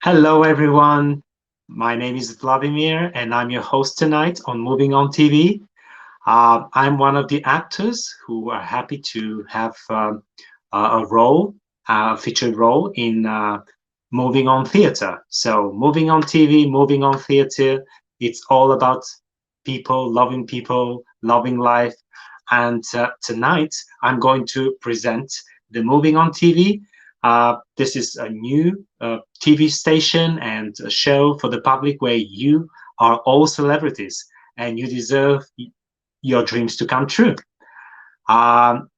Hello, everyone. My name is Vladimir, and I'm your host tonight on Moving On TV. I'm one of the actors who are happy to have a role, a featured role in Moving On Theatre. So, Moving On TV, Moving On Theatre, it's all about people, loving life. And tonight, I'm going to present the Moving On TV. This is a new TV station and a show for the public where you are all celebrities and you deserve your dreams to come true.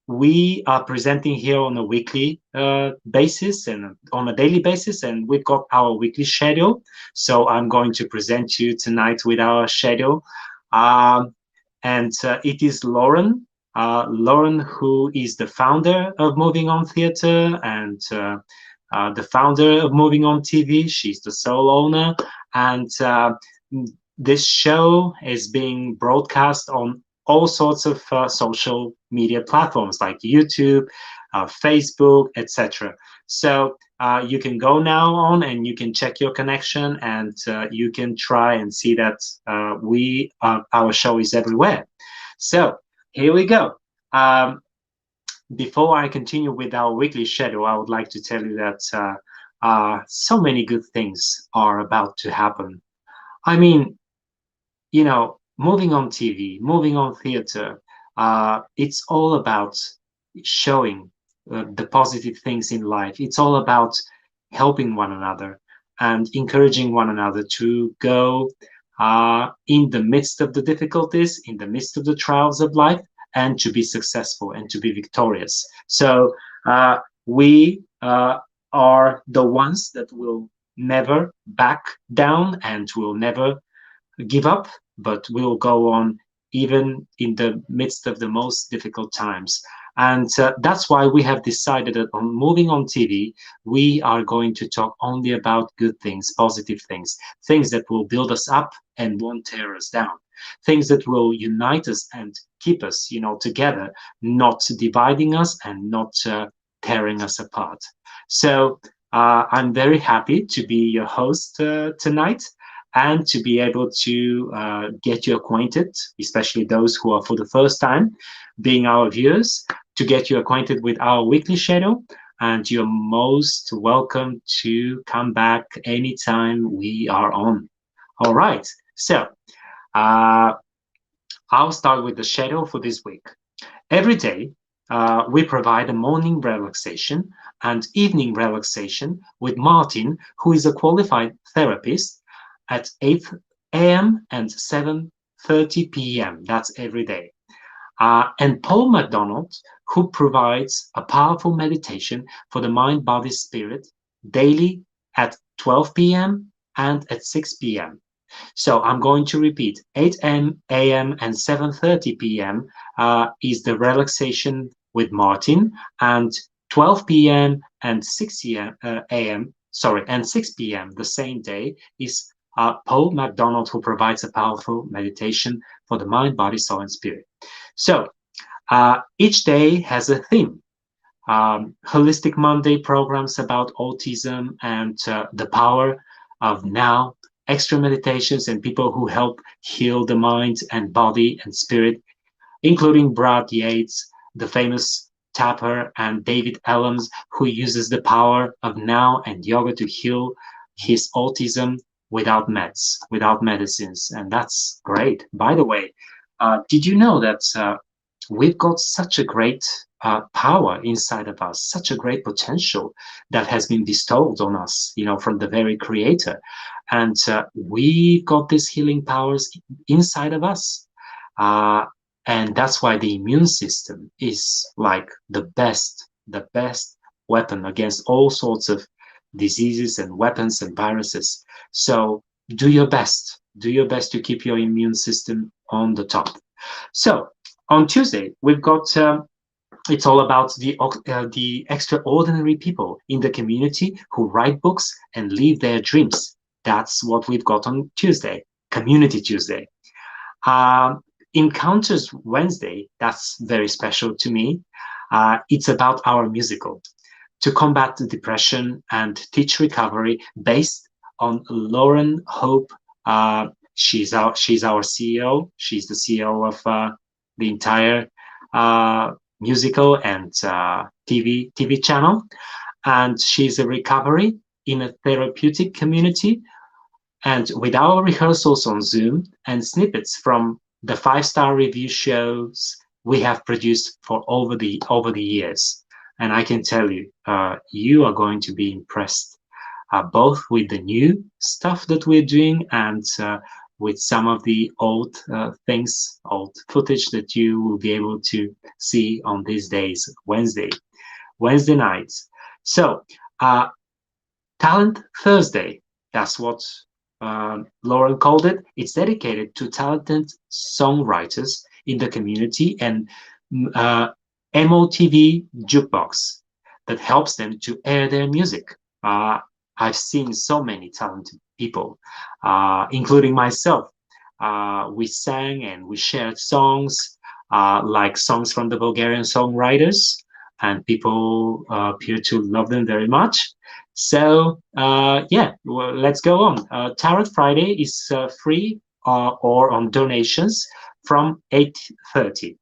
We are presenting here on a weekly basis and on a daily basis, and we've got our weekly schedule. So I'm going to present you tonight with our schedule. Um, and it is Lauren. Lauren, who is the founder of Moving On Theatre and the founder of Moving On TV. She's the sole owner. And this show is being broadcast on all sorts of social media platforms like YouTube, Facebook, etc. So you can go now on and you can check your connection and you can try and see that our show is everywhere. So here we go. Um, Before I continue with our weekly schedule, I would like to tell you that so many good things are about to happen. I mean, moving on TV, moving on theater, it's all about showing the positive things in life. It's all about helping one another and encouraging one another to go in the midst of the difficulties, in the midst of the trials of life, and to be successful and to be victorious. So we are the ones that will never back down and will never give up, but we'll go on even in the midst of the most difficult times. And that's why we have decided that on Moving On TV, we are going to talk only about good things, positive things, things that will build us up and won't tear us down, things that will unite us and keep us, together, not dividing us and not tearing us apart. So I'm very happy to be your host tonight and to be able to get you acquainted, especially those who are for the first time being our viewers, to get you acquainted with our weekly schedule. And you're most welcome to come back anytime we are on. All right, so uh, I'll start with the schedule for this week. Every day, we provide a morning relaxation and evening relaxation with Martin, who is a qualified therapist at 8 a.m. and 7:30 p.m. That's every day. And Paul McDonald, who provides a powerful meditation for the mind, body, spirit daily at 12 p.m. and at 6 p.m. So I'm going to repeat 8 a.m. and 7:30 p.m. Is the relaxation with Martin, and 12 p.m. and 6 a.m. Sorry, and 6 p.m. the same day is Paul McDonald, who provides a powerful meditation for the mind, body, soul, and spirit. So each day has a theme. Holistic Monday programs about autism and the power of now, extra meditations and people who help heal the mind and body and spirit, including Brad Yates, the famous tapper, and David Ellams, who uses the power of now and yoga to heal his autism without meds, without medicines. And that's great. By the way, did you know that we've got such a great power inside of us, such a great potential that has been bestowed on us, from the very creator. And we've got these healing powers inside of us. And that's why the immune system is like the best weapon against all sorts of diseases and weapons and viruses. So do your best. Do your best to keep your immune system on the top. So on Tuesday, we've got it's all about the extraordinary people in the community who write books and live their dreams. That's what we've got on Tuesday, Community Tuesday. Encounters Wednesday, that's very special to me. It's about our musical to combat the depression and teach recovery based on Lauren Hope. Uh, she's our CEO. She's the CEO of the entire uh, musical and TV channel, and she's a recovery in a therapeutic community. And with our rehearsals on Zoom and snippets from the five-star review shows we have produced for over the years, and I can tell you, you are going to be impressed, both with the new stuff that we're doing and with some of the old things, old footage that you will be able to see on these days, Wednesday nights. So, uh, Talent Thursday, that's what Lauren called it. It's dedicated to talented songwriters in the community and uh, MOTV Jukebox that helps them to air their music. Uh, I've seen so many talented people, including myself. We sang and we shared songs, like songs from the Bulgarian songwriters, and people appear to love them very much. So yeah, well, let's go on. Tarot Friday is free or on donations from 8:30.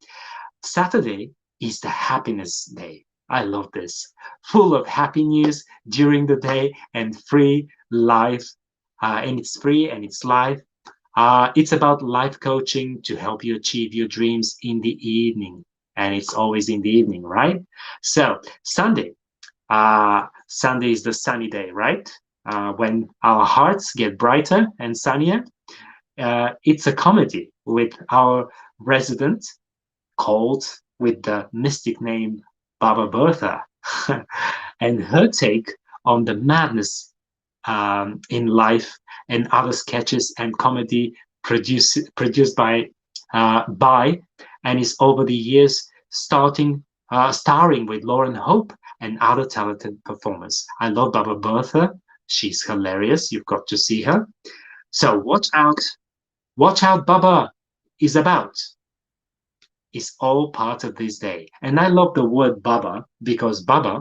Saturday is the happiness day. I love this. Full of happy news during the day and free live. And it's free and it's live. It's about life coaching to help you achieve your dreams in the evening. And it's always in the evening, right? So, Sunday is the sunny day, right? When our hearts get brighter and sunnier. It's a comedy with our resident called with the mystic name Baba Bertha and her take on the madness in life and other sketches and comedy produced by and is over the years starring with Lauren Hope and other talented performers. I love Baba Bertha. She's hilarious. You've got to see her. So watch out, Baba is about. Is all part of this day. And I love the word Baba because Baba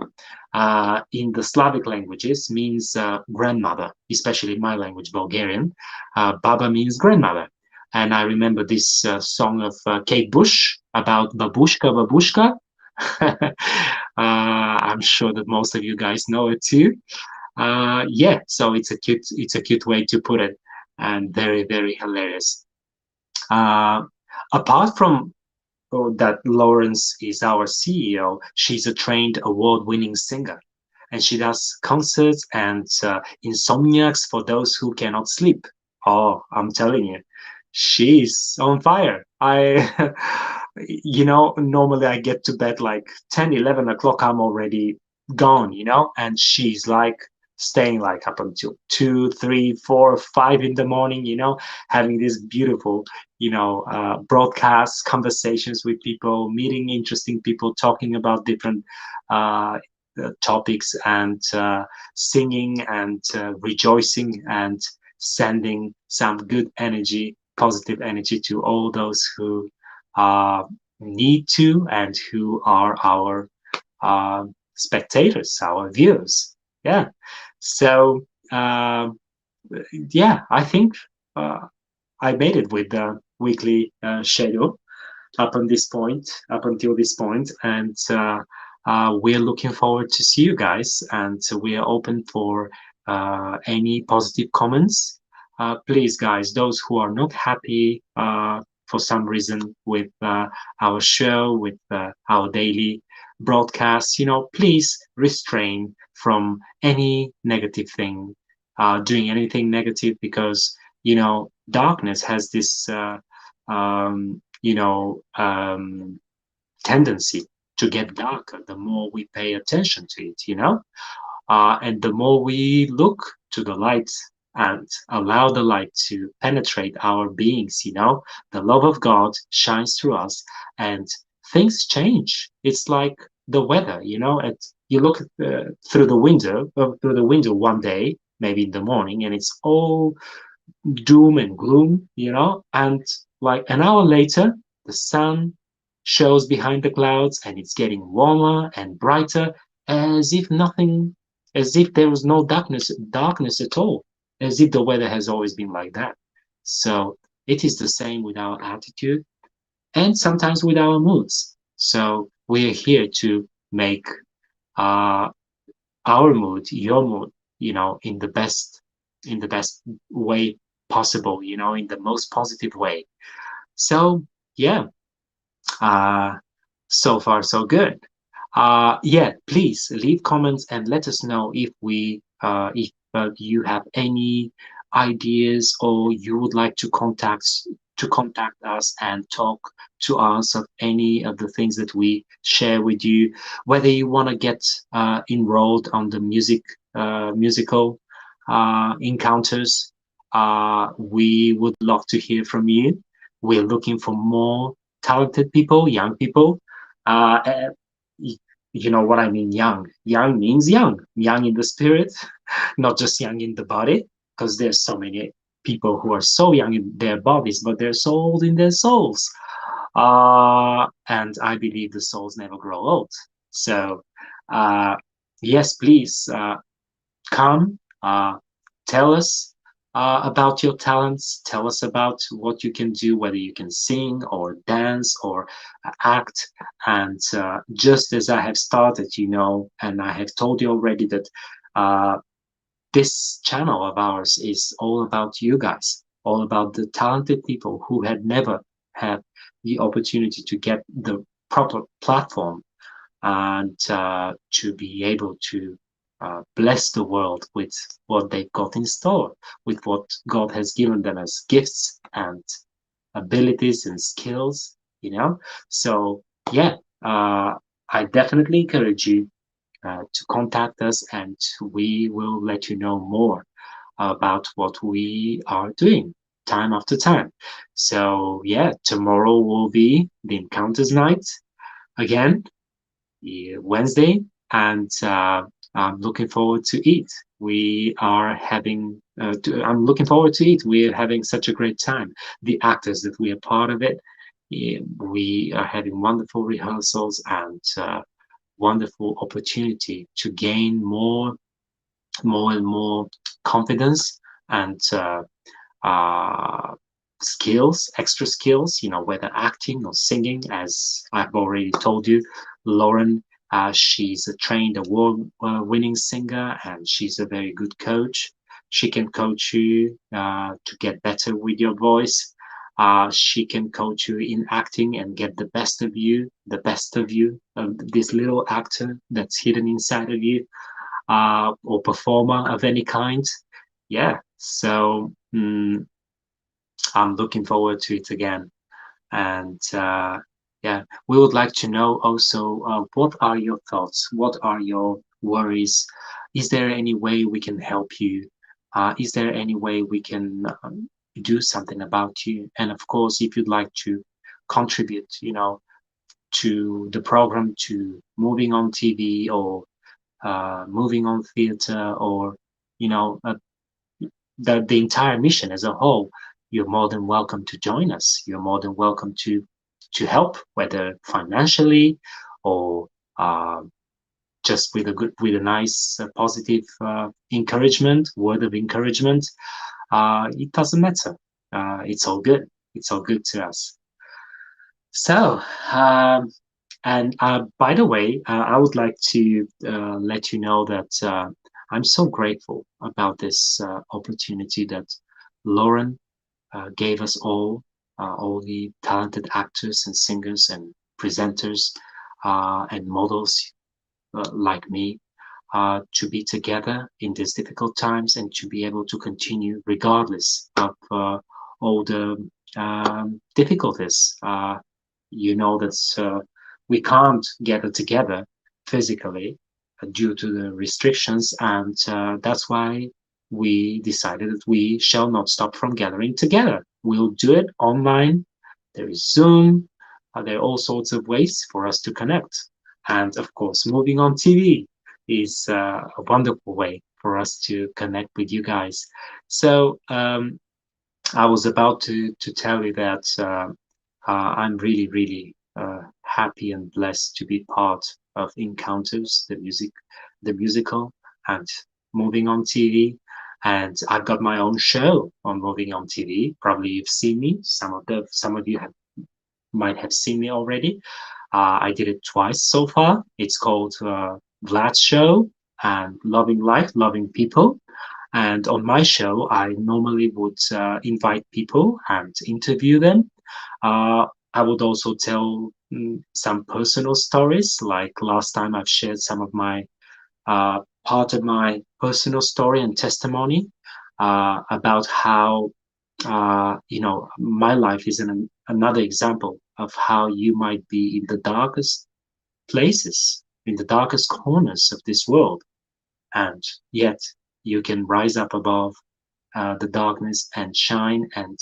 in the Slavic languages means grandmother, especially in my language, Bulgarian. Baba means grandmother. And I remember this song of Kate Bush about babushka, babushka. I'm sure that most of you guys know it too. Yeah, so it's a cute way to put it, and very, very hilarious. Uh, Apart from that Lawrence is our CEO, she's a trained award-winning singer, and she does concerts and insomniacs for those who cannot sleep. Oh, I'm telling you, she's on fire. Normally I get to bed like 10, 11 o'clock, I'm already gone, and she's like staying like up until 2, 3, 4, 5 in the morning, having this beautiful, broadcasts, conversations with people, meeting interesting people, talking about different uh, topics and singing and rejoicing and sending some good energy, positive energy to all those who uh, need to and who are our spectators, our viewers. Yeah. So, yeah, I think I made it with the weekly schedule up until this point, and we're looking forward to see you guys, and we are open for any positive comments. Please, guys, those who are not happy for some reason with our show, with our daily broadcast, please restrain from any negative thing, doing anything negative, because darkness has this tendency to get darker the more we pay attention to it, and the more we look to the light and allow the light to penetrate our beings, the love of God shines through us and things change. It's like the weather, you look through the window one day, maybe in the morning, and it's all doom and gloom, and like an hour later, the sun shows behind the clouds and it's getting warmer and brighter as if there was no darkness at all. as if the weather has always been like that. So it is the same with our attitude and sometimes with our moods. So we're here to make uh, our mood, your mood, in the best way possible, in the most positive way. So yeah, uh, so far so good. Yeah, please leave comments and let us know if you have any ideas or you would like to contact us and talk to us of any of the things that we share with you. Whether you want to get enrolled on the musical encounters, we would love to hear from you. We're looking for more talented people, young people. Uh, you know what I mean, young. Young means young in the spirit, not just young in the body, because there's so many people who are so young in their bodies, but they're so old in their souls. And I believe the souls never grow old. So, uh, yes, please come, tell us about your talents, tell us about what you can do, whether you can sing or dance or act. And just as I have started, and I have told you already that uh, this channel of ours is all about you guys, all about the talented people who had never had the opportunity to get the proper platform and to be able to bless the world with what they've got in store, with what God has given them as gifts and abilities and skills, So, yeah, I definitely encourage you to contact us and we will let you know more about what we are doing time after time. So, yeah, tomorrow will be the Encounters Night again, Wednesday, and I'm looking forward to it. I'm looking forward to it. We're having such a great time. The actors that we are part of it, we are having wonderful rehearsals and wonderful opportunity to gain more and more confidence and uh, skills, extra skills, whether acting or singing. As I've already told you, Lauren, she's a trained award-winning singer and she's a very good coach. She can coach you to get better with your voice. She can coach you in acting and get the best of you, this little actor that's hidden inside of you, or performer of any kind. Yeah, so I'm looking forward to it again. And yeah, we would like to know also what are your thoughts? What are your worries? Is there any way we can help you? Is there any way we can do something about you? And of course, if you'd like to contribute, to the program, to moving on TV or moving on theater, or you know, uh, the entire mission as a whole, you're more than welcome to join us. You're more than welcome to help, whether financially or uh, just with a nice, positive encouragement, word of encouragement. It doesn't matter. It's all good. It's all good to us. So, and by the way, I would like to let you know that I'm so grateful about this opportunity that Lauren gave us all the talented actors and singers and presenters and models like me, to be together in these difficult times and to be able to continue regardless of all the difficulties. You know that we can't gather together physically due to the restrictions, and that's why we decided that we shall not stop from gathering together. We'll do it online. There is Zoom. There are all sorts of ways for us to connect. And of course, moving on TV is a wonderful way for us to connect with you guys. So I was about to tell you that I'm really, really happy and blessed to be part of Encounters, the musical, and moving on TV. and I've got my own show on Moving On TV. Probably you've seen me. Some of you might have seen me already. I did it twice so far. It's called Vlad's Show and Loving Life, Loving People. And on my show, I normally would invite people and interview them. I would also tell some personal stories. Like last time, I've shared some of my part of my personal story and testimony about how my life is another example of how you might be in the darkest places, in the darkest corners of this world, and yet you can rise up above the darkness and shine and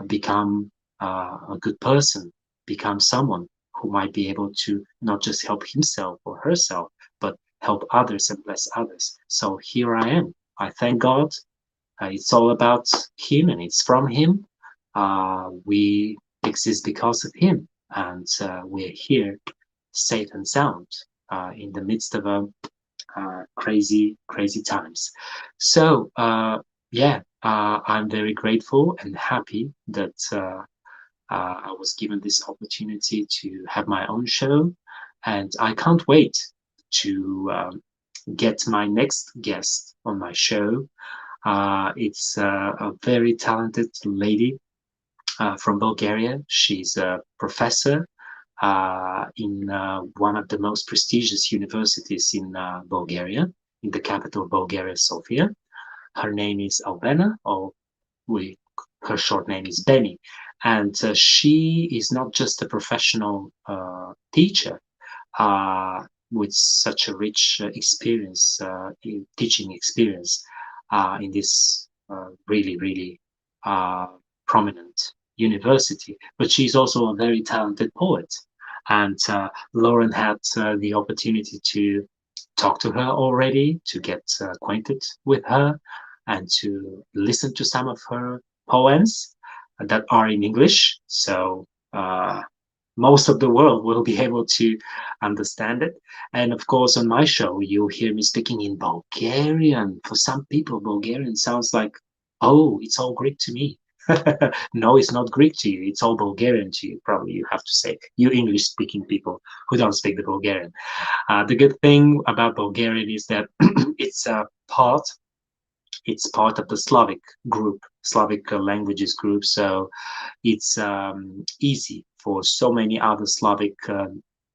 become a good person, become someone who might be able to not just help himself or herself, but help others and bless others. So here I am. I thank God. It's all about Him and it's from Him. We exist because of Him, and we're here safe and sound in the midst of a crazy, crazy times. So, I'm very grateful and happy that I was given this opportunity to have my own show, and I can't wait to get my next guest on my show. It's a very talented lady from Bulgaria. She's a professor in one of the most prestigious universities in Bulgaria, in the capital of Bulgaria, Sofia. Her name is Albena, or we, her short name is Benny. And she is not just a professional teacher with such a rich experience, teaching experience in this really, really prominent university, but she's also a very talented poet. And Lauren had the opportunity to talk to her already, to get acquainted with her, and to listen to some of her poems that are in English. So most of the world will be able to understand it. And of course, on my show, you'll hear me speaking in Bulgarian. For some people, Bulgarian sounds like, oh, it's all Greek to me. No, it's not Greek to you. It's all Bulgarian to you. Probably you have to say, you English speaking people who don't speak the Bulgarian. The good thing about Bulgarian is that it's a part it's part of the Slavic group, Slavic languages group. So it's easy for so many other Slavic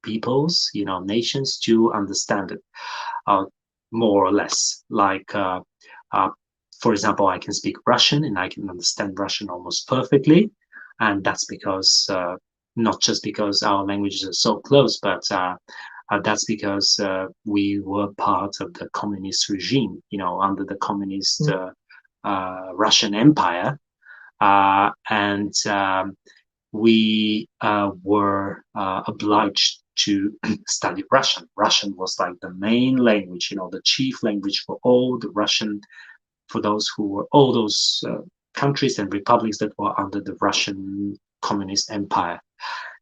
peoples, nations to understand it uh, more or less. Like, for example, I can speak Russian and I can understand Russian almost perfectly. And that's because, not just because our languages are so close, but that's because we were part of the communist regime, under the communist Russian Empire. And we were obliged to study Russian. Russian was like the main language, the chief language for all the Russian, for those who were all those countries and republics that were under the Russian communist empire.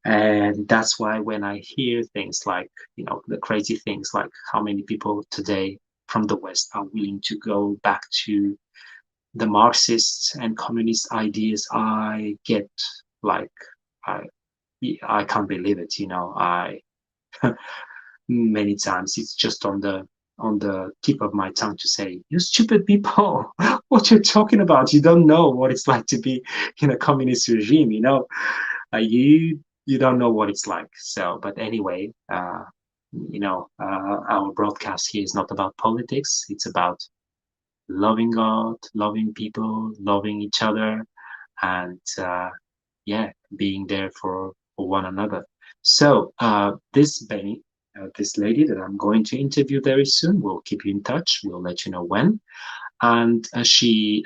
And that's why when I hear things like, the crazy things like how many people today from the West are willing to go back to the Marxist and communist ideas, I get like, I, I can't believe it. I many times it's just on the tip of my tongue to say, you stupid people, what you're talking about? You don't know what it's like to be in a communist regime, you don't know what it's like. So, but anyway, our broadcast here is not about politics. It's about loving God, loving people, loving each other, and being there for one another. So this Benny, this lady that I'm going to interview very soon, we'll keep you in touch. We'll let you know when. And she,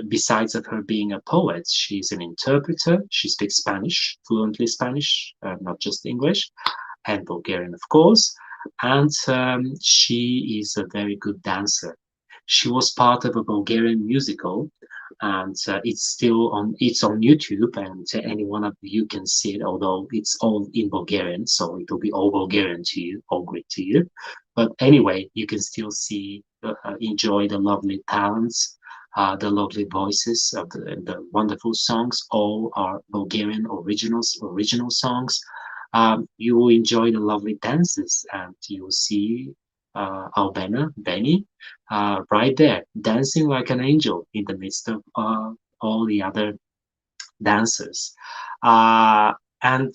besides of her being a poet, she's an interpreter. She speaks Spanish, fluently Spanish, not just English, and Bulgarian, of course. And she is a very good dancer. She was part of a Bulgarian musical, and it's on YouTube, and any one of you can see it. Although it's all in Bulgarian, so it will be all Bulgarian to you, all Greek to you. But anyway, you can still see, enjoy the lovely talents the lovely voices of the wonderful songs. All are Bulgarian original songs. You will enjoy the lovely dances, and you will see Albena, Benny, right there, dancing like an angel in the midst of all the other dancers. Uh, and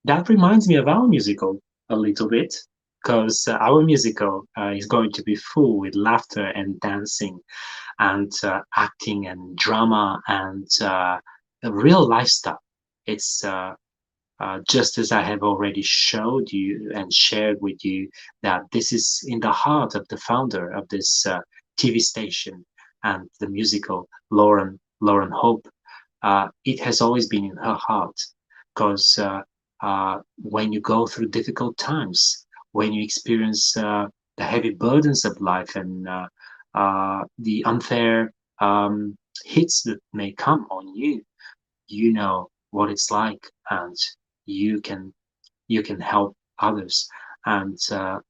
that reminds me of our musical a little bit, because our musical is going to be full with laughter and dancing and acting and drama and a real lifestyle. It's just as I have already showed you and shared with you that this is in the heart of the founder of this TV station and the musical, Lauren Hope. It has always been in her heart, because when you go through difficult times, when you experience the heavy burdens of life and the unfair hits that may come on you, you know what it's like, and you can you can help others. And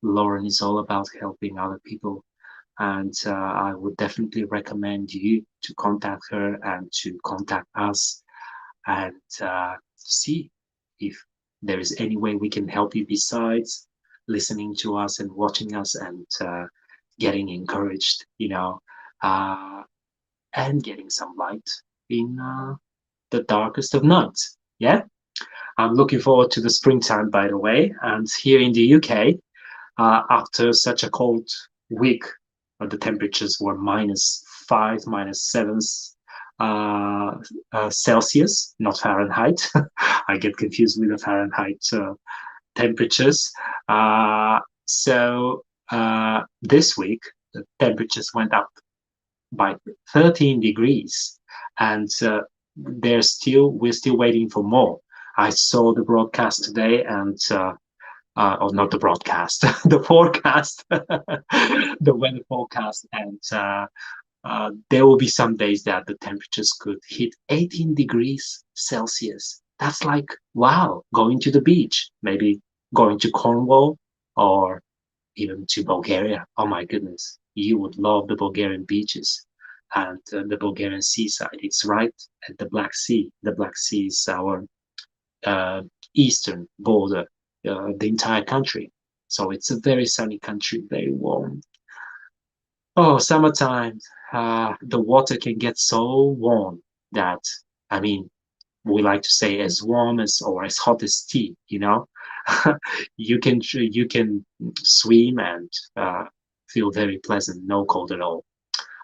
Lauren is all about helping other people. And I would definitely recommend you to contact her and to contact us and see if there is any way we can help you besides listening to us and watching us and getting encouraged, uh, and getting some light in the darkest of nights. Yeah, I'm looking forward to the springtime, by the way. And here in the UK, after such a cold week, the temperatures were -5, -7 Celsius, not Fahrenheit. I get confused with the Fahrenheit temperatures. So this week, the temperatures went up by 13 degrees, and we're still waiting for more. I saw the broadcast today, and or not the broadcast, the forecast, the weather forecast, and there will be some days that the temperatures could hit 18 degrees Celsius. That's like, wow, going to the beach, maybe going to Cornwall or even to Bulgaria. Oh my goodness, you would love the Bulgarian beaches and the Bulgarian seaside. It's right at the Black Sea. The Black Sea is our uh, eastern border, the entire country. So it's a very sunny country, very warm. Oh, summertime, the water can get so warm that, I mean, we like to say as warm as or as hot as tea, you can swim and feel very pleasant, no cold at all.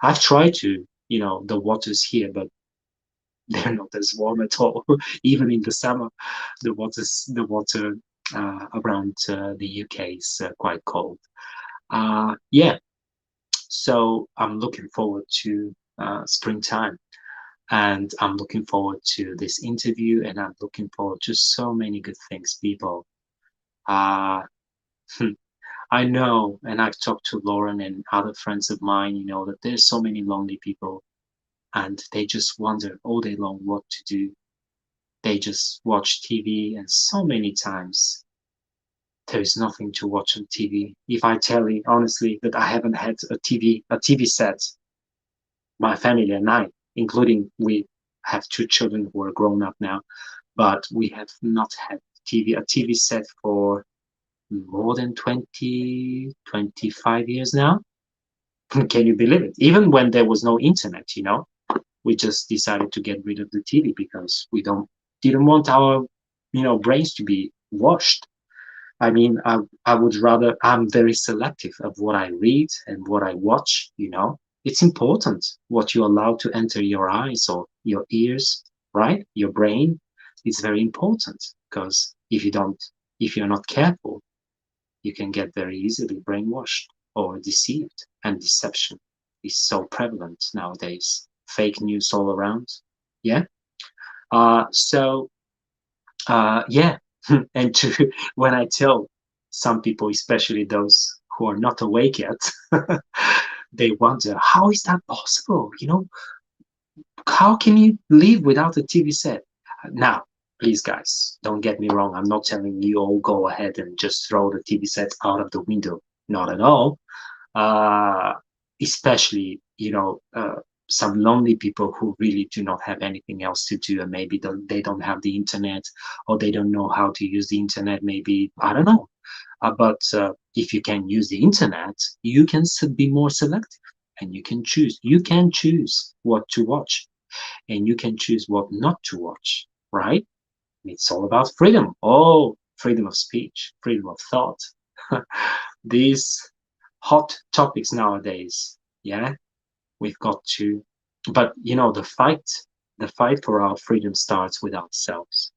I've tried to, the waters here, but they're not as warm at all. Even in the summer, the water around the UK is quite cold. Yeah, so I'm looking forward to springtime, and I'm looking forward to this interview, and I'm looking forward to so many good things, people. Uh, I know, and I've talked to Lauren and other friends of mine, that there's so many lonely people, and they just wonder all day long what to do. They just watch TV, and so many times there is nothing to watch on TV. If I tell you honestly that I haven't had a TV set, my family and I, including we have two children who are grown up now, but we have not had a TV set for more than 20, 25 years now. Can you believe it? Even when there was no internet, we just decided to get rid of the TV because we didn't want our, brains to be washed. I mean, I would rather, I'm very selective of what I read and what I watch. It's important what you allow to enter your eyes or your ears, right? Your brain. It's very important because if you're not careful, you can get very easily brainwashed or deceived. And deception is so prevalent nowadays. Fake news all around. Yeah. Yeah. And when I tell some people, especially those who are not awake yet, they wonder, how is that possible? How can you live without a TV set? Now, please, guys, don't get me wrong. I'm not telling you all go ahead and just throw the TV set out of the window. Not at all. Uh, Especially, some lonely people who really do not have anything else to do, and maybe they don't have the internet, or they don't know how to use the internet, maybe, I don't know. But if you can use the internet, you can be more selective, and you can choose. You can choose what to watch, and you can choose what not to watch, right? It's all about freedom. Oh, freedom of speech, freedom of thought. These hot topics nowadays. Yeah, we've got to. But the fight for our freedom starts with ourselves.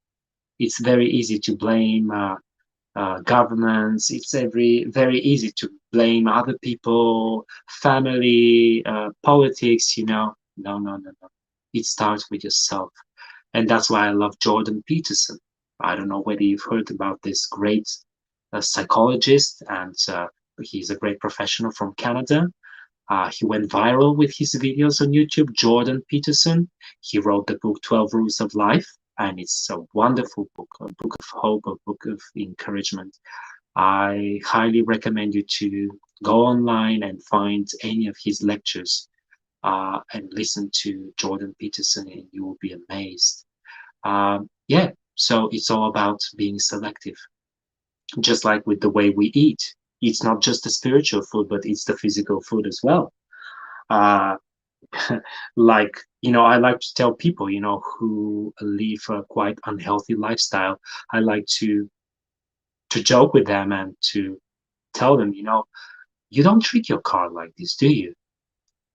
It's very easy to blame governments. It's very easy to blame other people, family, politics. No, no, no, no. It starts with yourself, and that's why I love Jordan Peterson. I don't know whether you've heard about this great psychologist, and he's a great professional from Canada. He went viral with his videos on YouTube. Jordan Peterson. He wrote the book 12 Rules of Life, and it's a wonderful book, a book of hope, a book of encouragement. I highly recommend you to go online and find any of his lectures and listen to Jordan Peterson, and you will be amazed. Yeah, so it's all about being selective, just like with the way we eat. It's not just the spiritual food, but it's the physical food as well. Uh, like, I like to tell people, who live a quite unhealthy lifestyle, I like to joke with them and to tell them, you don't treat your car like this, do you?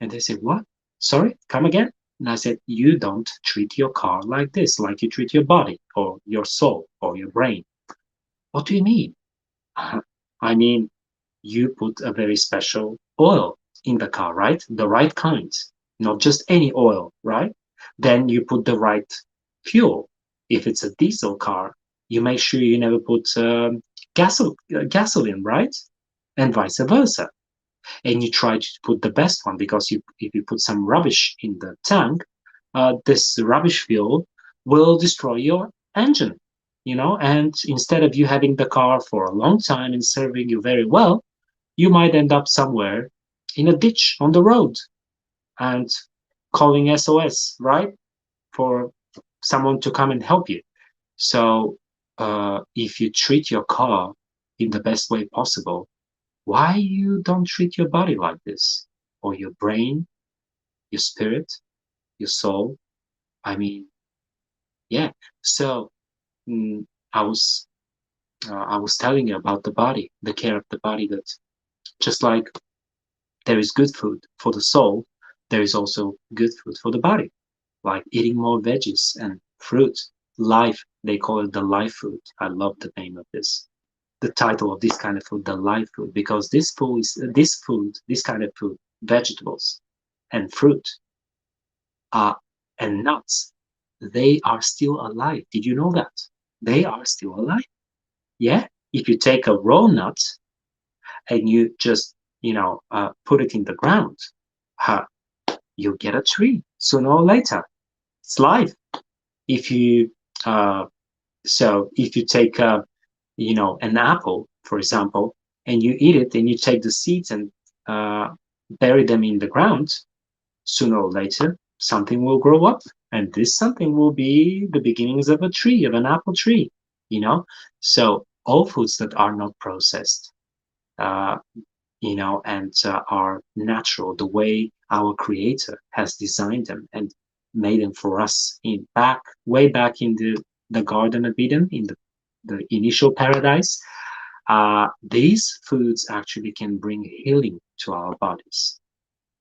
And they say, what? Sorry, come again? And I said, you don't treat your car like this, like you treat your body or your soul or your brain. What do you mean? I mean, you put a very special oil in the car, right? The right kind, not just any oil, right? Then you put the right fuel. If it's a diesel car, you make sure you never put gasoline, right? And vice versa. And you try to put the best one, because if you put some rubbish in the tank, this rubbish fuel will destroy your engine, and instead of you having the car for a long time and serving you very well, you might end up somewhere in a ditch on the road and calling SOS, right? For someone to come and help you. So if you treat your car in the best way possible, why you don't treat your body like this? Or your brain, your spirit, your soul? I mean, yeah. So mm, I was I was telling you about the body, the care of the body, that just like there is good food for the soul, there is also good food for the body, like eating more veggies and fruit. Life, they call it the life food. I love the name of this, the title of this kind of food, the life food, because this kind of food, vegetables and fruit, and nuts, they are still alive. Did you know that? They are still alive. Yeah. If you take a raw nut and you just, put it in the ground, uh, you'll get a tree sooner or later. It's life. If you, uh, so if you take, an apple, for example, and you eat it, and you take the seeds and uh, bury them in the ground, sooner or later, something will grow up. And this something will be the beginnings of a tree, of an apple tree, So all foods that are not processed, uh, and are natural, the way our creator has designed them and made them for us way back in the Garden of Eden, in the initial paradise. These foods actually can bring healing to our bodies.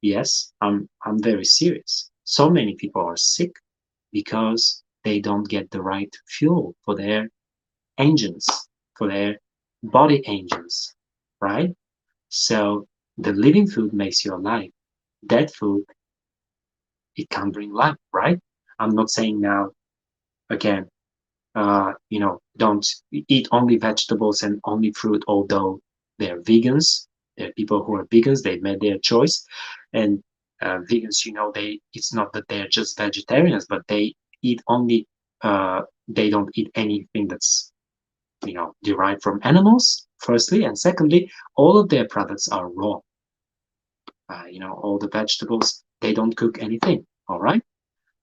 Yes, I'm very serious. So many people are sick because they don't get the right fuel for their engines, for their body engines, right? So the living food makes you alive. Dead food, it can't bring life, right? I'm not saying now, again, don't eat only vegetables and only fruit, although they're vegans. There are people who are vegans, they made their choice. And vegans, it's not that they're just vegetarians, but they eat only, they don't eat anything that's, derived from animals, firstly. And secondly, all of their products are raw. All the vegetables, They don't cook anything. All right.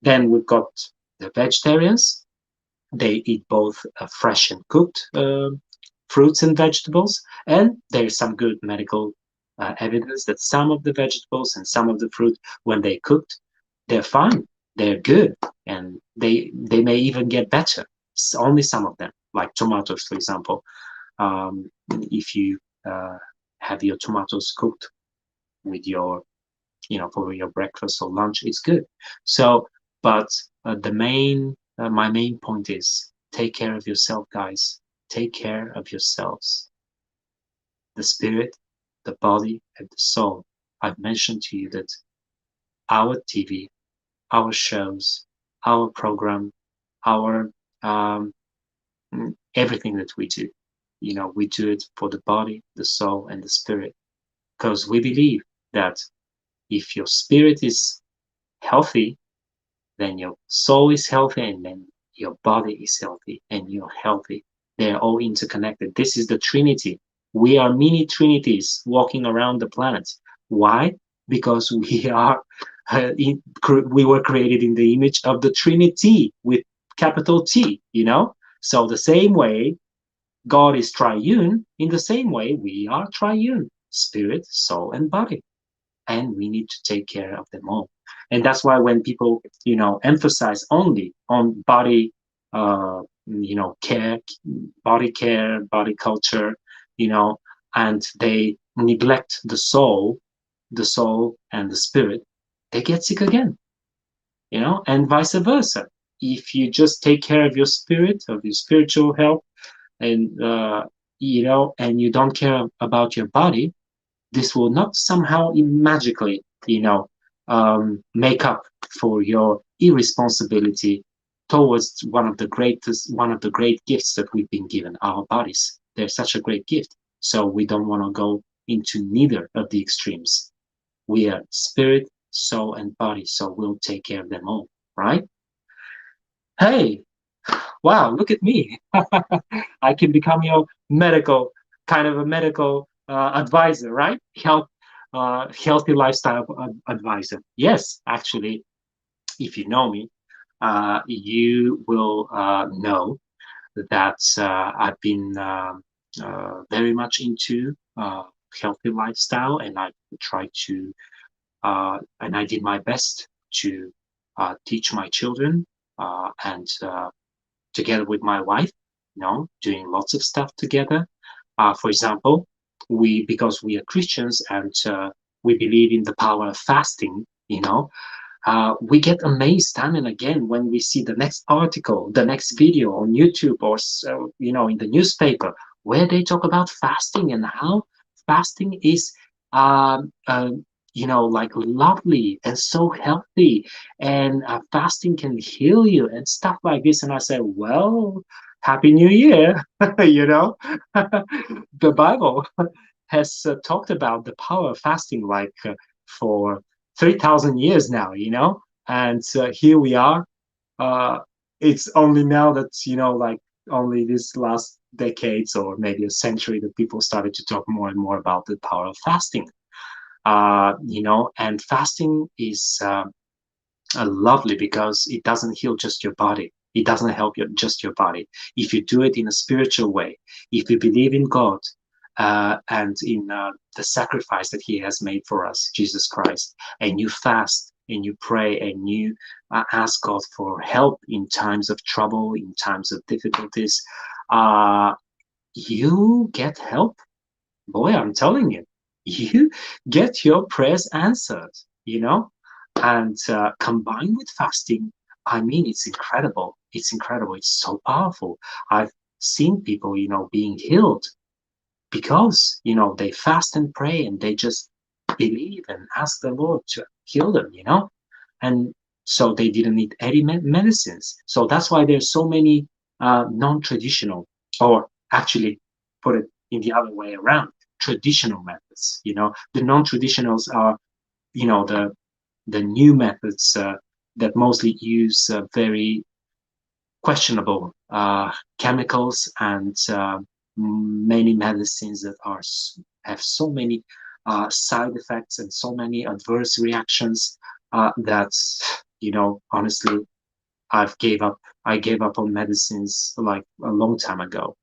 Then we've got the vegetarians. They eat both fresh and cooked fruits and vegetables. And there's some good medical evidence that some of the vegetables and some of the fruit, when they cooked, they're fine, they're good, and they may even get better. Only some of them, like tomatoes, for example. If you have your tomatoes cooked with your, for your breakfast or lunch, it's good. So, but my main point is take care of yourself, guys. Take care of yourselves. The spirit, the body, and the soul. I've mentioned to you that our TV, our shows, our program, our everything that we do, we do it for the body, the soul, and the spirit, because we believe that if your spirit is healthy, then your soul is healthy, and then your body is healthy, and you're healthy. They're all interconnected. This is the Trinity. We are mini Trinities walking around the planet. Why? Because we were created in the image of the Trinity with capital T, So the same way God is triune, in the same way we are triune, spirit, soul, and body. And we need to take care of them all. And that's why when people, emphasize only on body, care, body culture, and they neglect the soul and the spirit, they get sick again, and vice versa. If you just take care of your spirit, of your spiritual health, and, and you don't care about your body, this will not somehow magically, make up for your irresponsibility towards one of the great gifts that we've been given, our bodies. They're such a great gift. So we don't want to go into neither of the extremes. We are spirit, soul, and body, so we'll take care of them all, right? Hey, wow, look at me. I can become your kind of a medical advisor, right? Healthy lifestyle advisor. Yes, actually, if you know me, you will know that I've been very much into healthy lifestyle, and I try to, and I did my best to teach my children, and together with my wife, doing lots of stuff together. For example, because we are Christians, and we believe in the power of fasting, we get amazed time and again when we see the next article, the next video on YouTube, or in the newspaper, where they talk about fasting and how fasting is like lovely and so healthy, and fasting can heal you and stuff like this. And I said, well, Happy New Year. The Bible has talked about the power of fasting like for 3,000 years now, and here we are. It's only now that, like only this last decades or maybe a century, that people started to talk more and more about the power of fasting. And fasting is lovely because it doesn't heal just your body. It doesn't help just your body. If you do it in a spiritual way, if you believe in God, and in the sacrifice that He has made for us, Jesus Christ, and you fast and you pray and you ask God for help in times of trouble, in times of difficulties, you get help. Boy, I'm telling you, you get your prayers answered, and combined with fasting, I mean, it's incredible. It's incredible. It's so powerful. I've seen people, being healed because, they fast and pray and they just believe and ask the Lord to heal them, and so they didn't need any medicines. So that's why there's so many non-traditional, or actually put it in the other way around, traditional methods. The non-traditionals are, the new methods that mostly use very questionable chemicals and many medicines that have so many side effects and so many adverse reactions. That's, honestly, I gave up on medicines like a long time ago.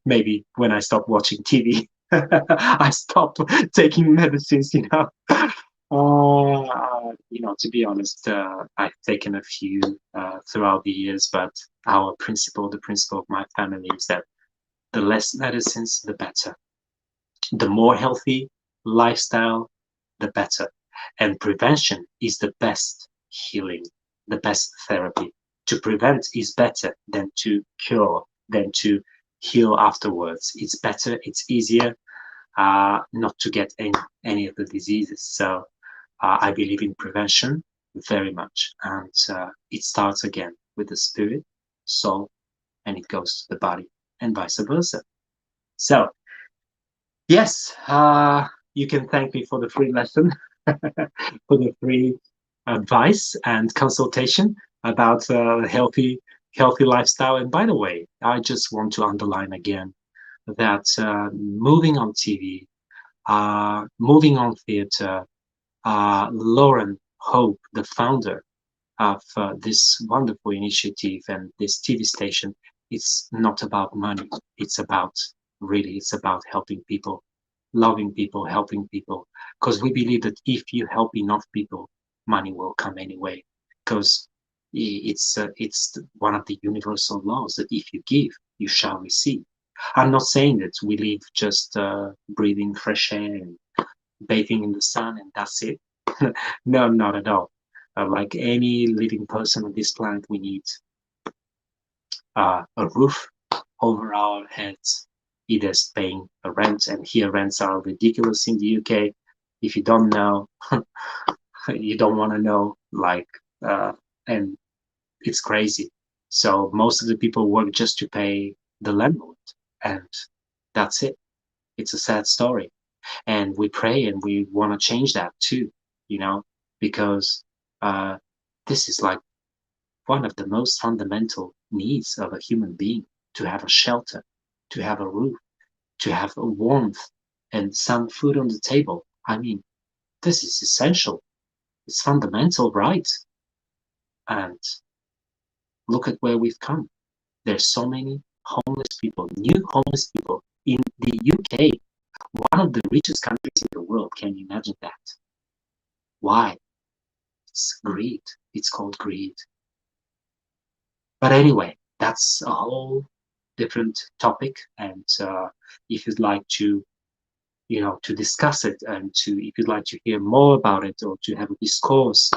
Maybe when I stopped watching TV, I stopped taking medicines. To be honest, I've taken a few throughout the years, but the principle of my family is that the less medicines, the better. The more healthy lifestyle, the better. And prevention is the best healing, the best therapy. To prevent is better than to cure, than to heal afterwards. It's better, it's easier not to get any of the diseases. So I believe in prevention very much. And it starts again with the spirit, soul, and it goes to the body and vice versa. So, yes, you can thank me for the free lesson, for the free advice and consultation about healthy lifestyle. And by the way, I just want to underline again that moving on TV, moving on theater, Lauren Hope, the founder of this wonderful initiative and this TV station, it's not about money. It's about helping people, loving people, helping people. Because we believe that if you help enough people, money will come anyway. Because it's one of the universal laws that if you give, you shall receive. I'm not saying that we live just breathing fresh air and bathing in the sun and that's it. No, not at all. Like any living person on this planet, we need a roof over our heads, either paying a rent, and here rents are ridiculous in the UK. If you don't know, you don't want to know, and it's crazy. So most of the people work just to pay the landlord, and that's it. It's a sad story. And we pray and we want to change that too, you know, because uh, this is like one of the most fundamental needs of a human being, to have a shelter, to have a roof, to have a warmth and some food on the table. I mean, this is essential. It's fundamental, right? And look at where we've come. There's so many homeless people, new homeless people in the UK, one of the richest countries in the world. Can you imagine that? Why? It's greed. It's called greed. But anyway, that's a whole different topic. And if you'd like to, to discuss it, and if you'd like to hear more about it, or to have a discourse,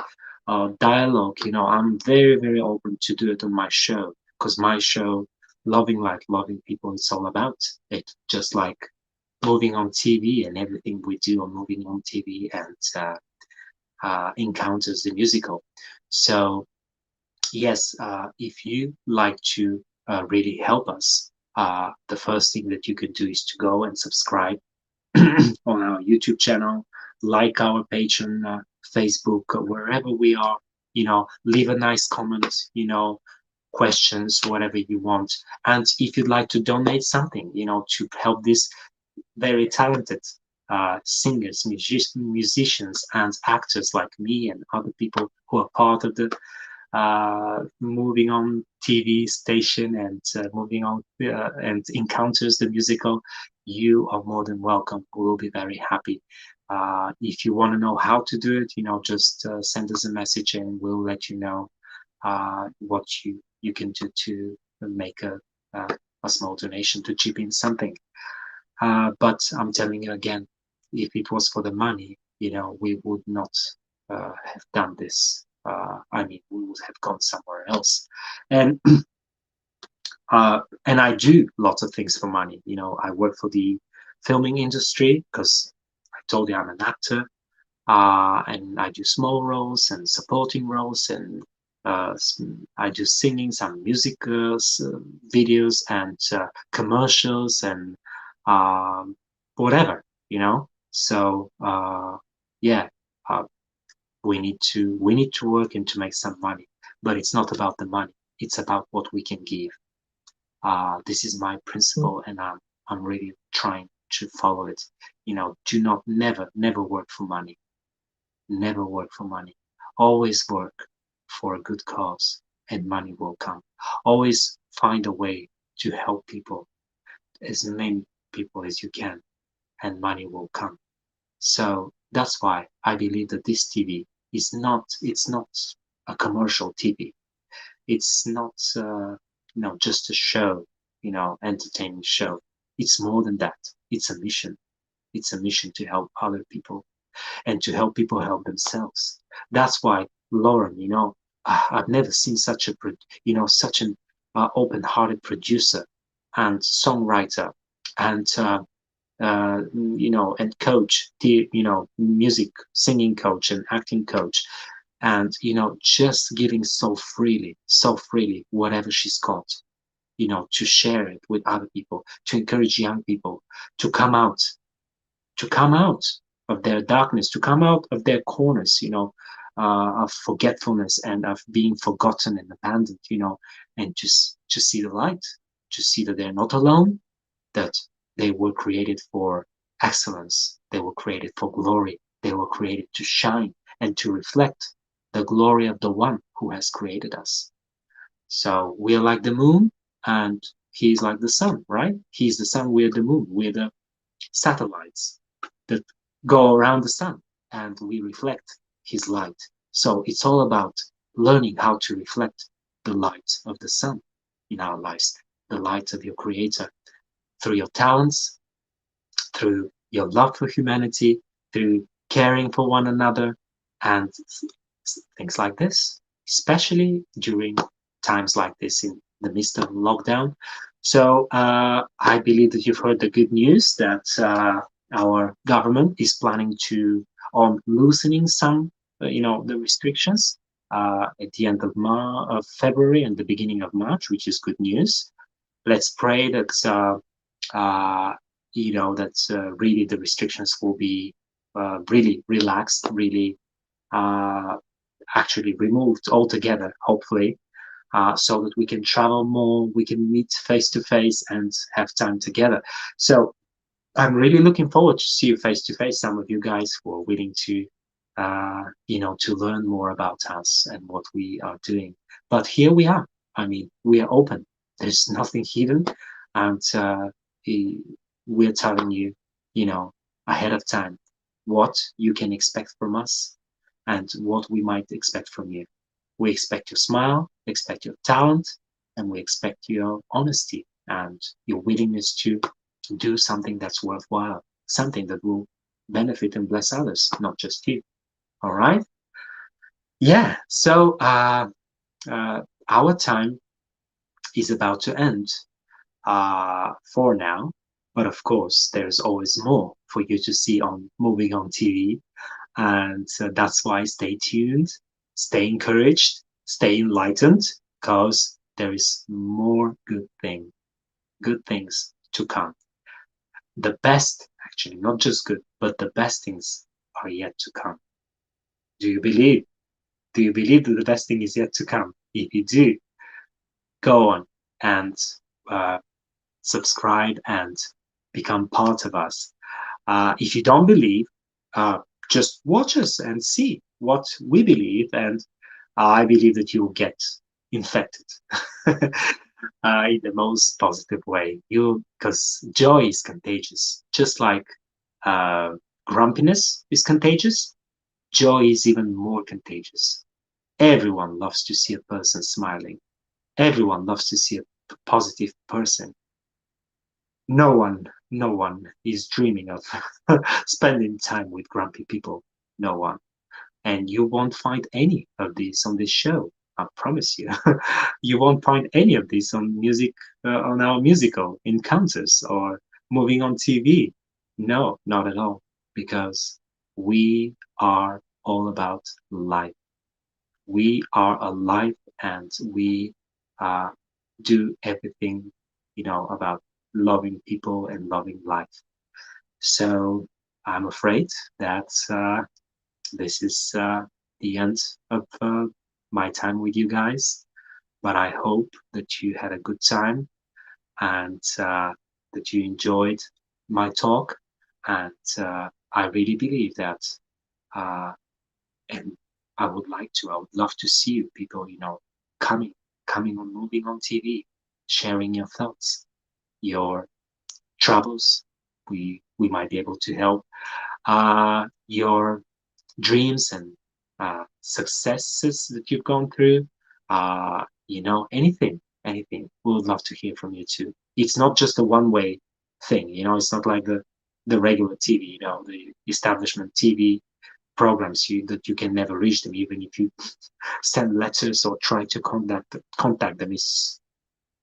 dialogue, I'm very, very open to do it on my show, because my show, Loving Like Loving People, it's all about it. Just like moving on TV, and everything we do on moving on TV and encounters the musical. So yes, if you like to really help us, the first thing that you can do is to go and subscribe on our YouTube channel, like our page on Facebook, wherever we are. Leave a nice comment. Questions, whatever you want. And if you'd like to donate something, to help this very talented singers, musicians, and actors like me and other people who are part of the moving on TV station and moving on and encounters the musical, you are more than welcome. We'll be very happy. If you want to know how to do it, just send us a message and we'll let you know what you can do to make a small donation to chip in something. But I'm telling you again, if it was for the money, we would not have done this. I mean, we would have gone somewhere else. And and I do lots of things for money. I work for the filming industry because I told you I'm an actor, and I do small roles and supporting roles, and I do singing, some music videos and commercials and whatever. So yeah, uh, we need to work and to make some money, but it's not about the money. It's about what we can give. This is my principle, and I'm really trying to follow it. Do not never work for money. Never work for money. Always work for a good cause and money will come. Always find a way to help people, as many people as you can, and money will come. So that's why I believe that this TV it's not a commercial TV. It's not, just a show, entertaining show. It's more than that. It's a mission. It's a mission to help other people and to help people help themselves. That's why Lauren, I've never seen such an open-hearted producer and songwriter and and coach, music, singing coach and acting coach, and just giving so freely whatever she's got, to share it with other people, to encourage young people to come out, to come out of their darkness, to come out of their corners, of forgetfulness and of being forgotten and abandoned, and just to see the light, to see that they're not alone, that they were created for excellence, they were created for glory, they were created to shine and to reflect the glory of the one who has created us. So we are like the moon and he's like the sun, right? He's the sun, we're the moon, we're the satellites that go around the sun and we reflect his light. So it's all about learning how to reflect the light of the sun in our lives, the light of your creator, through your talents, through your love for humanity, through caring for one another, and things like this, especially during times like this in the midst of lockdown. So I believe that you've heard the good news that our government is planning to on loosening some, the restrictions at the end of February and the beginning of March, which is good news. Let's pray that uh, really the restrictions will be really relaxed, really uh, actually removed altogether, hopefully, so that we can travel more, we can meet face to face and have time together. So I'm really looking forward to see you face to face, some of you guys who are willing to, to learn more about us and what we are doing. But here we are. I mean, we are open. There's nothing hidden. And we're telling you, ahead of time what you can expect from us and what we might expect from you. We expect your smile, expect your talent, and we expect your honesty and your willingness to do something that's worthwhile, something that will benefit and bless others, not just you. All right? Yeah. So our time is about to end for now. But of course, there's always more for you to see on Moving On TV. And that's why stay tuned, stay encouraged, stay enlightened, because there is more good things to come. The best, actually, not just good, but the best things are yet to come. Do you believe? Do you believe that the best thing is yet to come? If you do, go on and uh, subscribe and become part of us. If you don't believe, just watch us and see what we believe, and I believe that you'll get infected in the most positive way. Because joy is contagious, just like uh, grumpiness is contagious. Joy is even more contagious. Everyone loves to see a person smiling. Everyone loves to see a positive person. No one is dreaming of spending time with grumpy people. No one. And you won't find any of these on this show. I promise you. You won't find any of these on on our musical encounters or Moving On TV. No, not at all. Because we are all about life. We are alive and we uh, do everything, about loving people and loving life. So I'm afraid that this is the end of my time with you guys. But I hope that you had a good time and that you enjoyed my talk. And I really believe that uh, and I would love to see you people, coming on Moving on TV, sharing your thoughts, your troubles. We might be able to help your dreams and successes that you've gone through. Anything. We would love to hear from you too. It's not just a one-way thing. It's not like the regular TV. The establishment TV programs that you can never reach them, even if you send letters or try to contact them. Is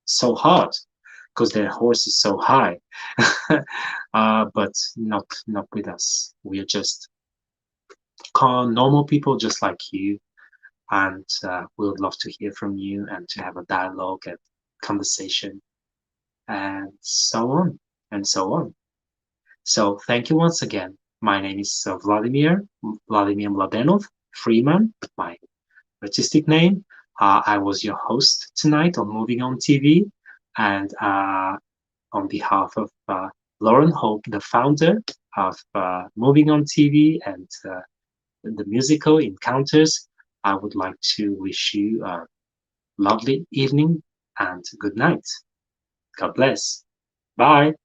so hard because their horse is so high. But not with us. We are just normal people just like you, and we would love to hear from you and to have a dialogue and conversation and so on and so on. So thank you once again. My name is Vladimir Mladenov Freeman, my artistic name. I was your host tonight on Moving on TV, and on behalf of Lauren Hope, the founder of Moving on TV and the musical Encounters, I would like to wish you a lovely evening and good night. God bless. Bye.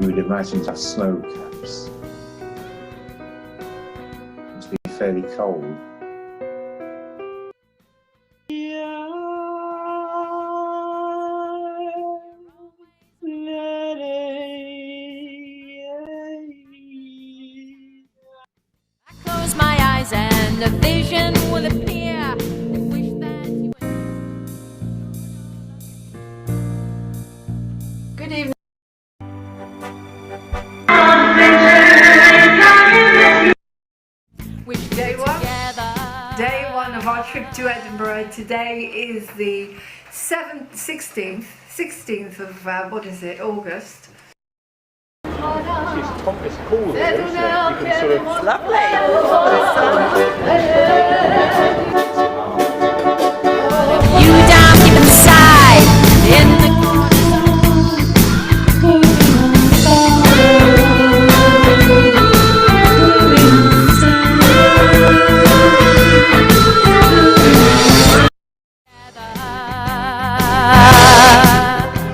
You would imagine to have snow caps. It must be fairly cold. I close my eyes and a vision will appear. Wish that you were... Good evening. Day one of our trip to Edinburgh. Today is the 16th of August. It's cool here, isn't it? You can sort of... You down deep inside in the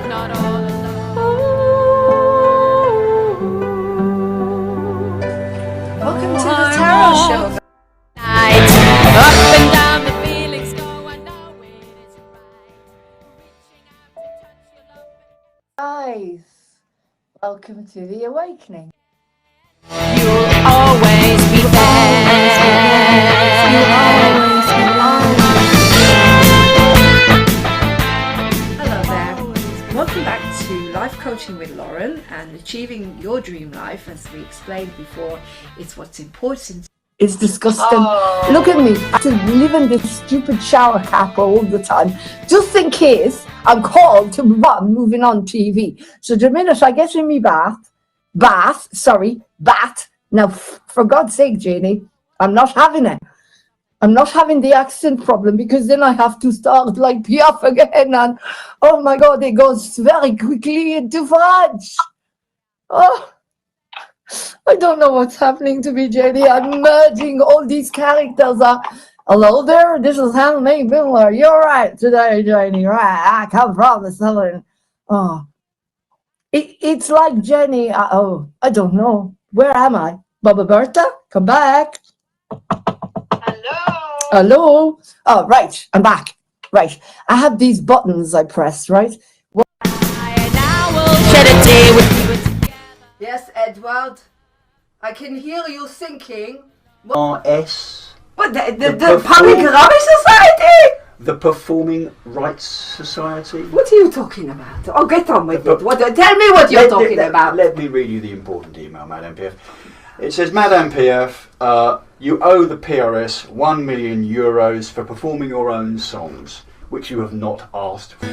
not all Welcome to the Tarot Show. night. Up and down the feelings go, I know it is right. Reaching out to touch your love. Guys, welcome to the Awakening. You'll always be there. Hello there. Welcome back to Life Coaching with Lauren and Achieving Your Dream Life. As we explained before, it's what's important. It's disgusting. Look at me. I have to live in this stupid shower cap all the time, just in case I'm called to Moving on TV. So the minute I get in my bat. Now, for God's sake, Janie, I'm not having it. I'm not having the accent problem, because then I have to start like Piaf again, and oh my God, it goes very quickly into French. Oh, I don't know what's happening to me, Jenny. I'm merging all these characters. Hello there, this is Henry Miller. You're right today, Jenny. Right, I come from the southern. Oh, it's like Jenny. I don't know. Where am I? Baba Bertha, come back. Hello. Hello. Oh, right, I'm back. Right, I have these buttons I press. Right. And I will shed a day with you. Yes, Edward. I can hear you thinking. RS, What, the The Public perform- Rubbish Society? the Performing Rights Society. What are you talking about? Oh, get on with The- it. Tell me what you're talking about. Let me read you the important email, Madame PF. It says, Madame PF, you owe the PRS €1 million for performing your own songs, which you have not asked for.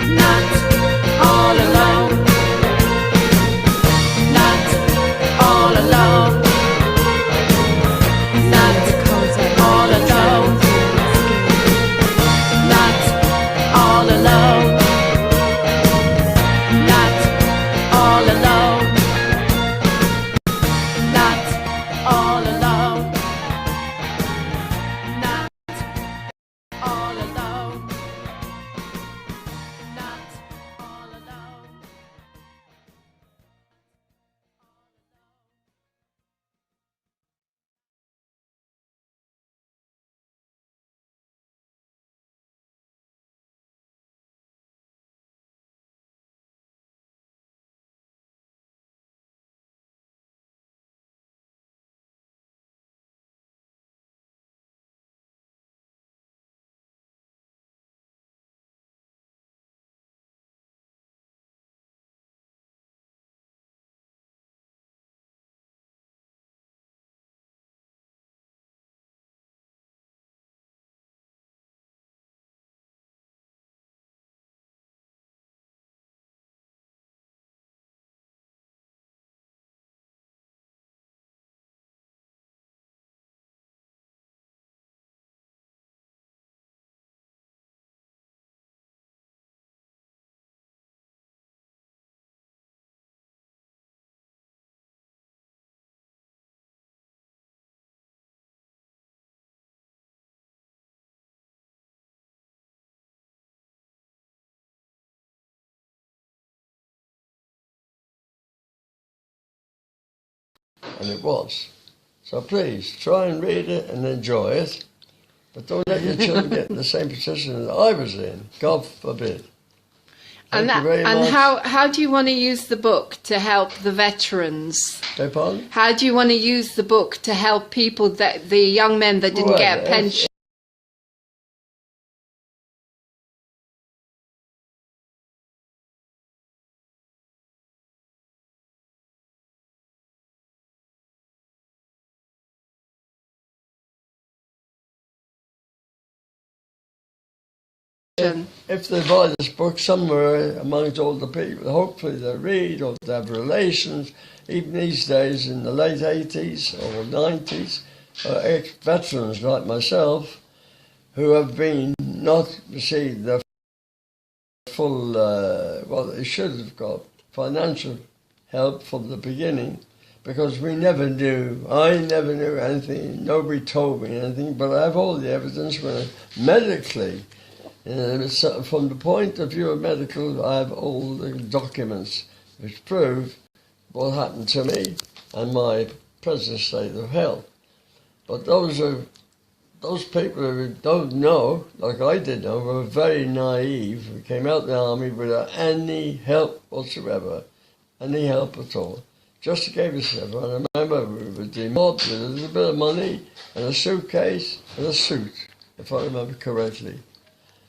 Not all alone. Not all alone. Not all alone. Not all alone. Not all alone. Not all alone. Not all alone. Not all alone. And it was. So please, try and read it and enjoy it, but don't let your children get in the same position that I was in. God forbid. Thank you very much. How do you want to use the book to help the veterans? Beg pardon? How do you want to use the book to help people, that the young men that didn't Well, get a pension? If they buy this book somewhere amongst all the people, hopefully they read or they have relations, even these days in the late 80s or 90s, ex-veterans like myself, who have been not received their full, well, they should have got financial help from the beginning, because we never knew, I never knew anything, nobody told me anything, but I have all the evidence medically. So from the point of view of medical, I have all the documents which prove what happened to me and my present state of health. But those people who don't know, like I did know, were very naive. We came out of the army without any help whatsoever, any help at all. Just to give us, I remember we were demobbed with a little bit of money and a suitcase and a suit, if I remember correctly.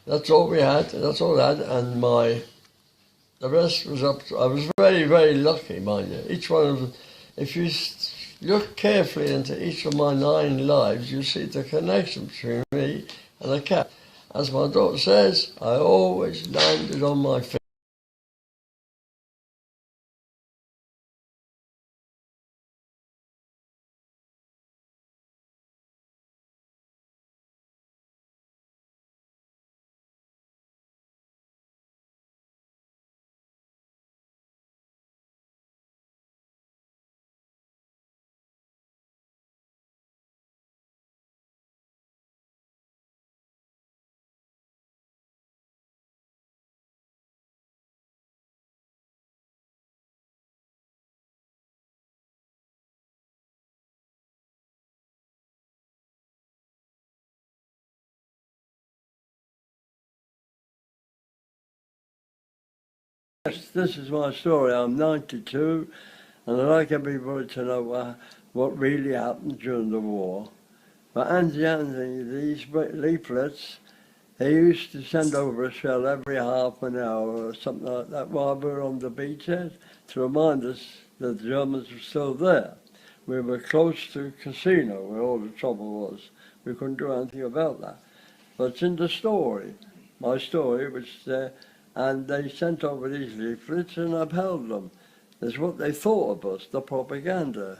That's all we had, that's all I had, and the rest was up to, I was very, very lucky, mind you. Each one of them, if you look carefully into each of my 9 lives, you see the connection between me and the cat. As my daughter says, I always landed on my feet. this is my story. I'm 92, and I'd like everybody to know what really happened during the war. But Anthony, these leaflets, he used to send over a shell every half an hour or something like that while we were on the beachhead to remind us that the Germans were still there. We were close to a casino where all the trouble was. We couldn't do anything about that. But it's in the story, my story, which and they sent over these leaflets and I've held them. It's what they thought of us, the propaganda.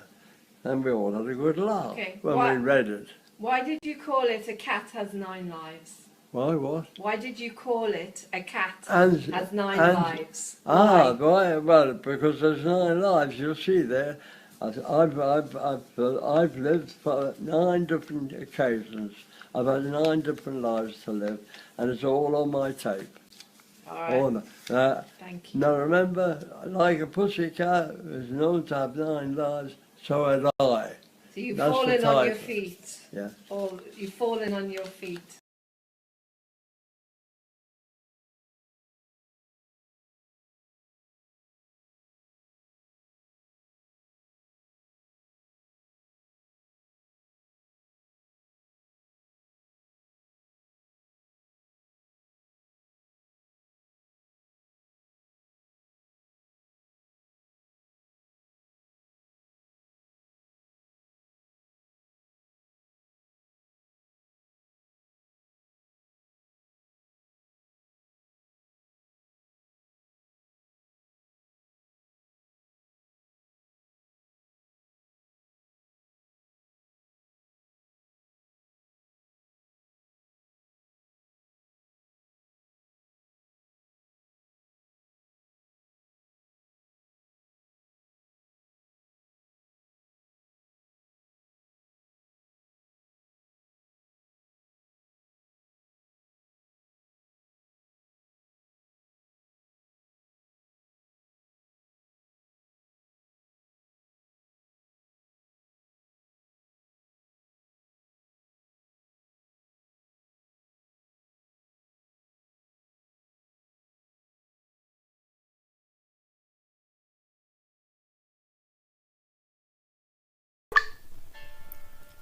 And we all had a good laugh when we read it. Why did you call it A Cat Has 9 Lives? Why what? Why did you call it A Cat And- Has 9 and- Lives? Ah, Why? right, well, because there's 9 lives, you'll see there. I've lived for 9 different occasions. I've had 9 different lives to live, and it's all on my tape. All right. All Thank you. now remember, like a pussycat is known to have 9 lives, so had I. So you've That's the fallen on your title. feet. Yeah. Or you've fallen on your feet.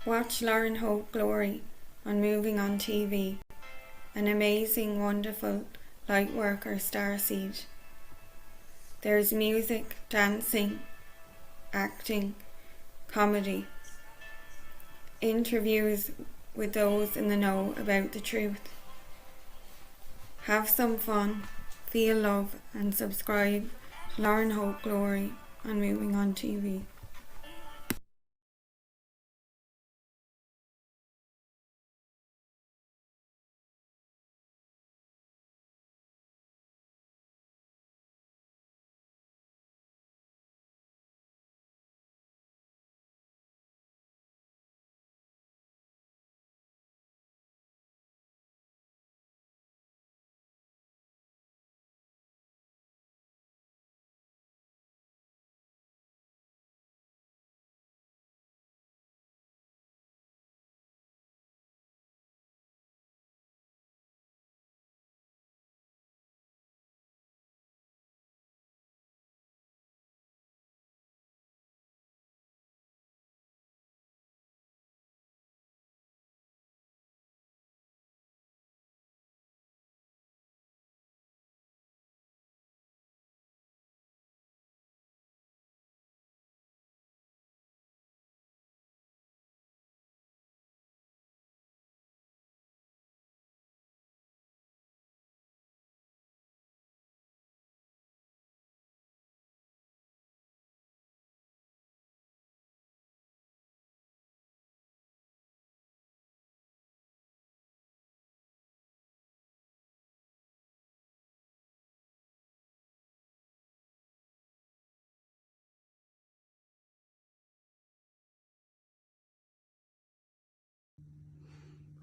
Watch Lauren Hope Glory on Moving On TV. An amazing, wonderful light worker starseed. There's music, dancing, acting, comedy, interviews with those in the know about the truth. Have some fun, feel love, and subscribe to Lauren Hope Glory on Moving On TV.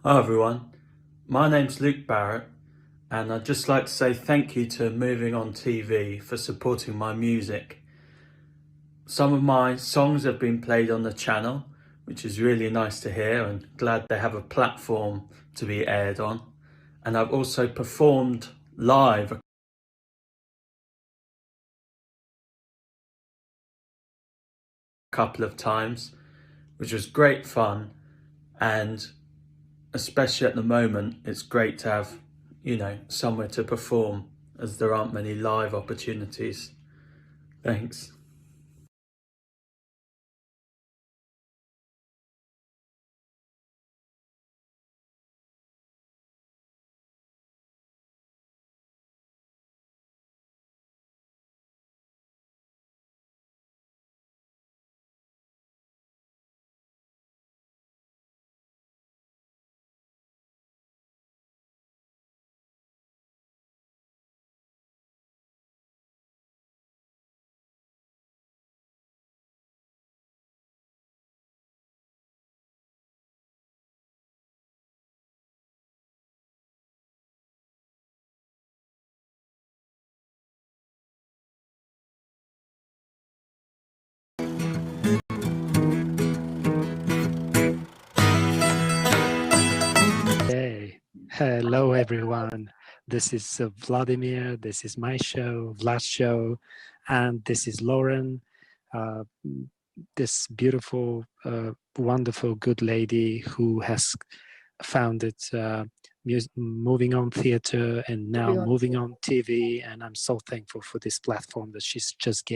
Hi everyone, my name's Luke Barrett and I'd just like to say thank you to Moving On TV for supporting my music. Some of my songs have been played on the channel, which is really nice to hear and glad they have a platform to be aired on. And I've also performed live couple of times, which was great fun. And especially at the moment, it's great to have, you know, somewhere to perform, as there aren't many live opportunities. Thanks. Hey, hello everyone. This is Vladimir. This is my show, Vlad's show, and this is Lauren, uh, this beautiful, wonderful, good lady who has founded Moving On Theatre and now Moving On TV. And I'm so thankful for this platform that she's just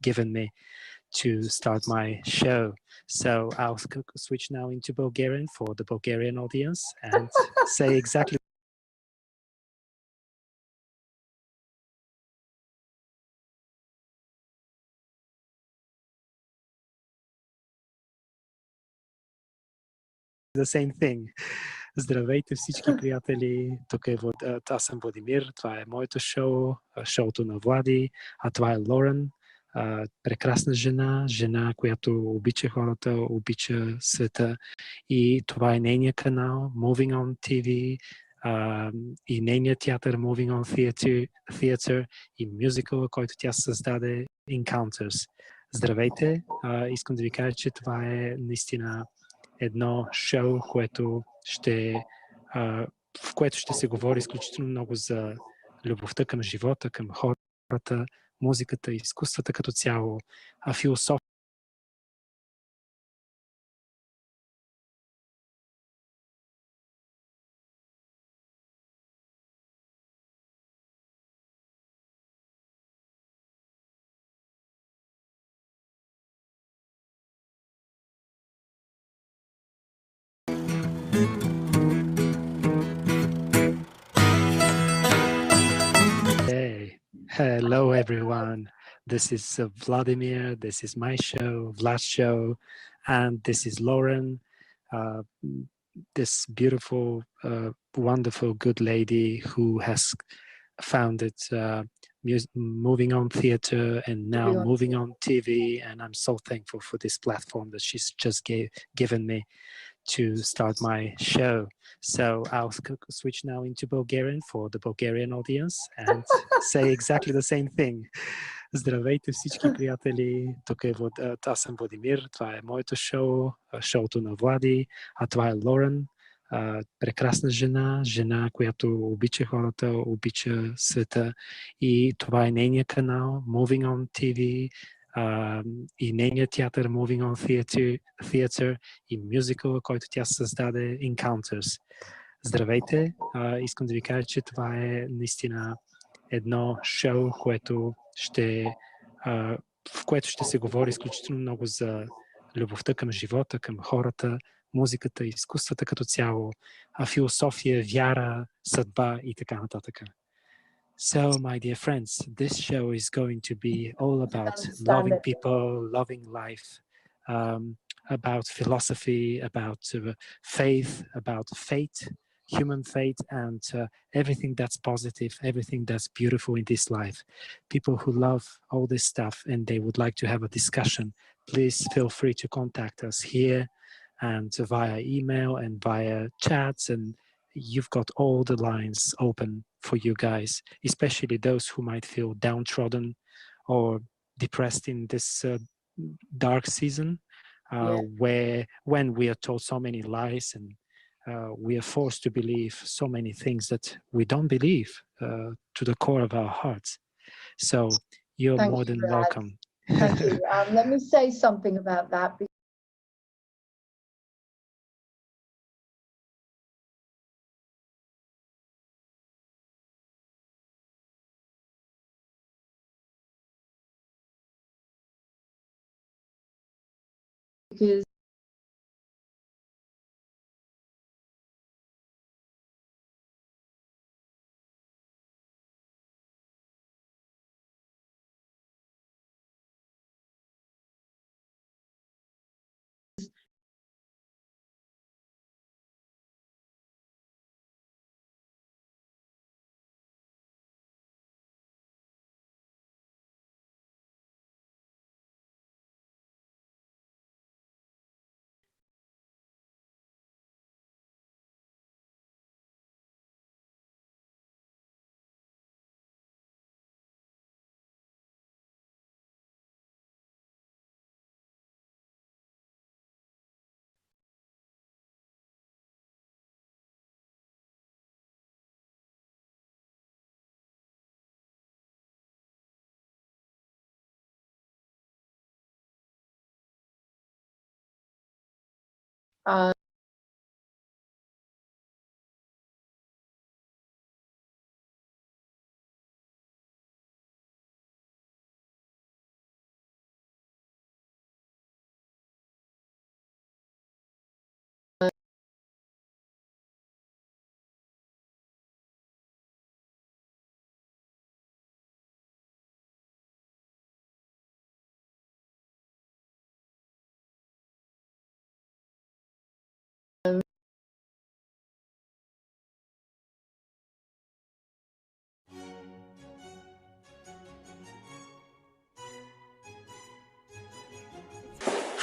given me to start my show. So I'll switch now into Bulgarian for the Bulgarian audience and say exactly the same thing. Здравейте всички приятели, тук е аз съм Владимир, това е моето шоу, шоуто на Влади, а това е Лорен, прекрасна жена, която обича хората, обича света, и това е нейният канал Moving On TV, и нейният театър Moving On Theatre и мюзикъла, който тя създаде Encounters. Здравейте, искам да ви кажа, че това е наистина едно шоу, в което ще се говори изключително много за любовта към живота, към хората, музиката, изкуствата като цяло, философия. Hey, hello everyone. This is Vladimir. This is my show, Vlad's show, and this is Lauren, this beautiful, wonderful, good lady who has founded Moving On Theatre and now Moving On TV. And I'm so thankful for this platform that she's just given me to start my show. So I'll switch now into Bulgarian for the Bulgarian audience and say exactly the same thing. Здравейте всички приятели, тук е аз съм Владимир, това е моето шоу, шоуто на Влади, а това е Лорен, прекрасна жена, която обича хората, обича света, и това е нейният канал Moving On TV, и нейният театър Moving On Theatre и мюзикъла, който тя създаде Encounters. Здравейте, искам да ви кажа, че това е наистина едно шоу, в което ще се говори изключително много за любовта към живота, към хората, музиката, изкуствата като цяло, философия, вяра, съдба и така нататък. So, my dear friends, this show is going to be all about loving people, loving life, about philosophy, about faith, about fate, human fate, and everything that's positive, everything that's beautiful in this life. People who love all this stuff and they would like to have a discussion, please feel free to contact us here and via email and via chats, and you've got all the lines open for you guys, especially those who might feel downtrodden or depressed in this dark season, when we are told so many lies and we are forced to believe so many things that we don't believe to the core of our hearts. So you're more than welcome. Thank you. Let me say something about that. Because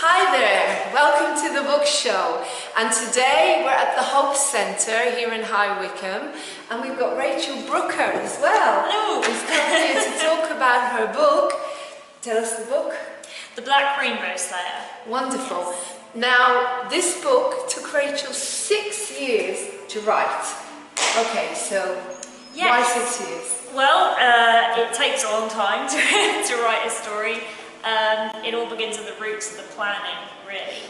Hi there, welcome to the book show, and today we're at the Hope Centre here in High Wycombe, and we've got Rachel Brooker as well. Hello! Who's come here to talk about her book. Tell us the book. The Black Rainbow Slayer. Wonderful. Now, this book took Rachel 6 years to write. Okay, so why 6 years? Well, it takes a long time to write a story. It all begins at the roots of the planning, really.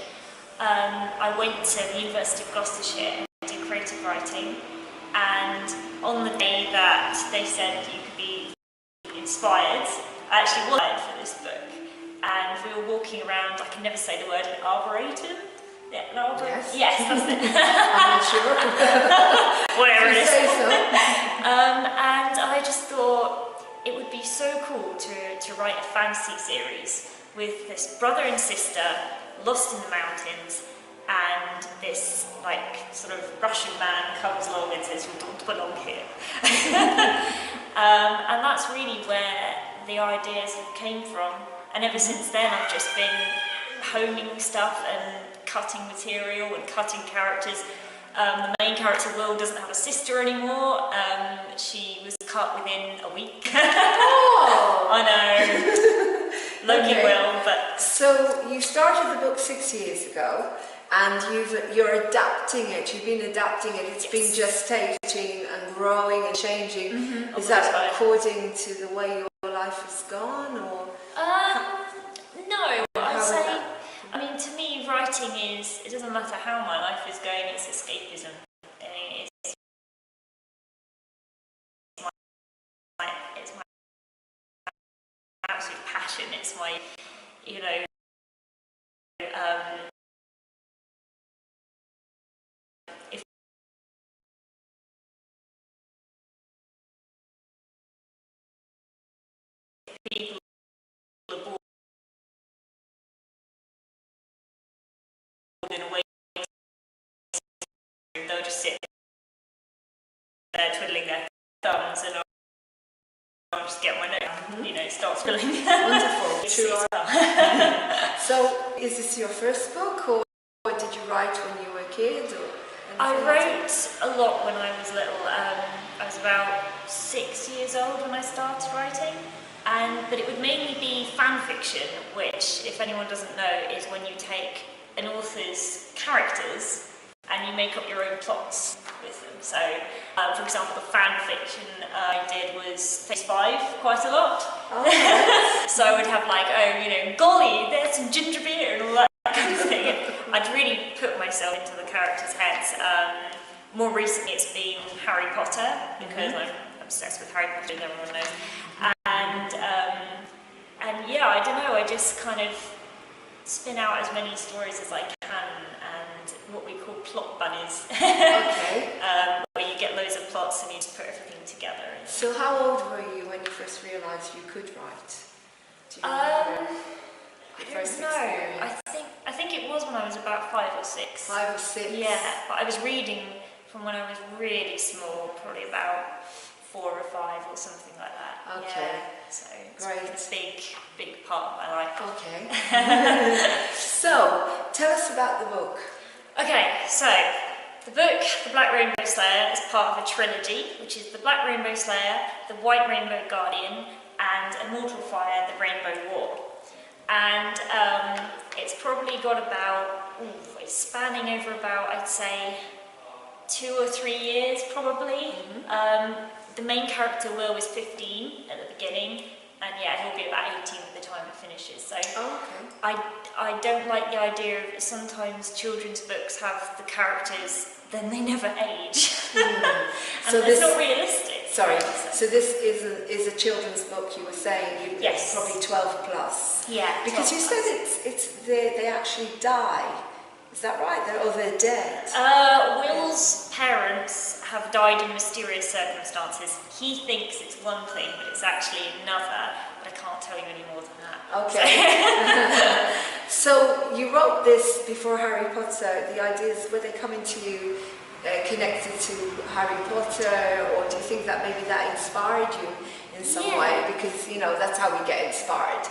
I went to the University of Gloucestershire to do creative writing, and on the day that they said you could be inspired, I actually was inspired for this book. And we were walking around, I can never say the word, an arboretum. Yeah, an arboretum? Yes, that's it. I'm not sure. Whatever it is. Say so. And I just thought it would be so cool to write a fantasy series with this brother and sister lost in the mountains, and this like sort of Russian man comes along and says, "You don't belong here." And that's really where the ideas came from. And ever since then, I've just been honing stuff and cutting material and cutting characters. The main character, Will, doesn't have a sister anymore. She was cut within a week. Oh! I know. Lucky Will, but... So, you started the book 6 years ago, and you're adapting it. You've been adapting it. It's been gestating and growing and changing. Is that according to the way your life has gone, or...? No, I'd say... I mean, to me, writing is, it doesn't matter how my life is going, it's escapism. It's my absolute passion, it's my, you know, if people are bored in a way, they'll just sit there twiddling their thumbs, and I'll just get my note, you know, start filling. Wonderful. True. So, is this your first book, or did you write when you were a kid? Or I wrote a lot when I was little. I was about 6 years old when I started writing, but it would mainly be fan fiction, which, if anyone doesn't know, is when you take an author's characters and you make up your own plots with them. So, for example, the fan fiction I did was Phase 5 quite a lot. Oh. So I would have like, oh, you know, golly, there's some ginger beer and all that kind of thing. I'd really put myself into the characters' heads. More recently it's been Harry Potter, because I'm obsessed with Harry Potter, as everyone knows. And yeah, I don't know, I just kind of spin out as many stories as I can, and what we call plot bunnies. Okay. Where you get loads of plots and you just put everything together. So how old were you when you first realised you could write? Do you remember your first experience? I think it was when I was about 5 or 6. 5 or 6? Yeah, but I was reading from when I was really small, probably about 4 or 5 or something like that. Okay. Yeah, so it's Great. a big part of my life. Okay. So, tell us about the book. Okay, so the book, The Black Rainbow Slayer, is part of a trilogy, which is The Black Rainbow Slayer, The White Rainbow Guardian, and Immortal Fire, The Rainbow War. And it's probably got about, it's spanning over about, I'd say, 2 or 3 years, probably. The main character, Will, was 15 at the beginning, and yeah, he'll be about 18 by the time it finishes. So I don't like the idea of sometimes children's books have the characters, then they never age. And So it's not realistic. Sorry, so this is a children's book, you were saying? Yes. Probably 12 plus. Yeah. Because you said they actually die. Is that right? They're dead. Will's parents have died in mysterious circumstances. He thinks it's one thing, but it's actually another. But I can't tell you any more than that. Okay. So you wrote this before Harry Potter. The ideas, were they coming to you connected to Harry Potter, or do you think that maybe that inspired you in some way? Because, you know, that's how we get inspired.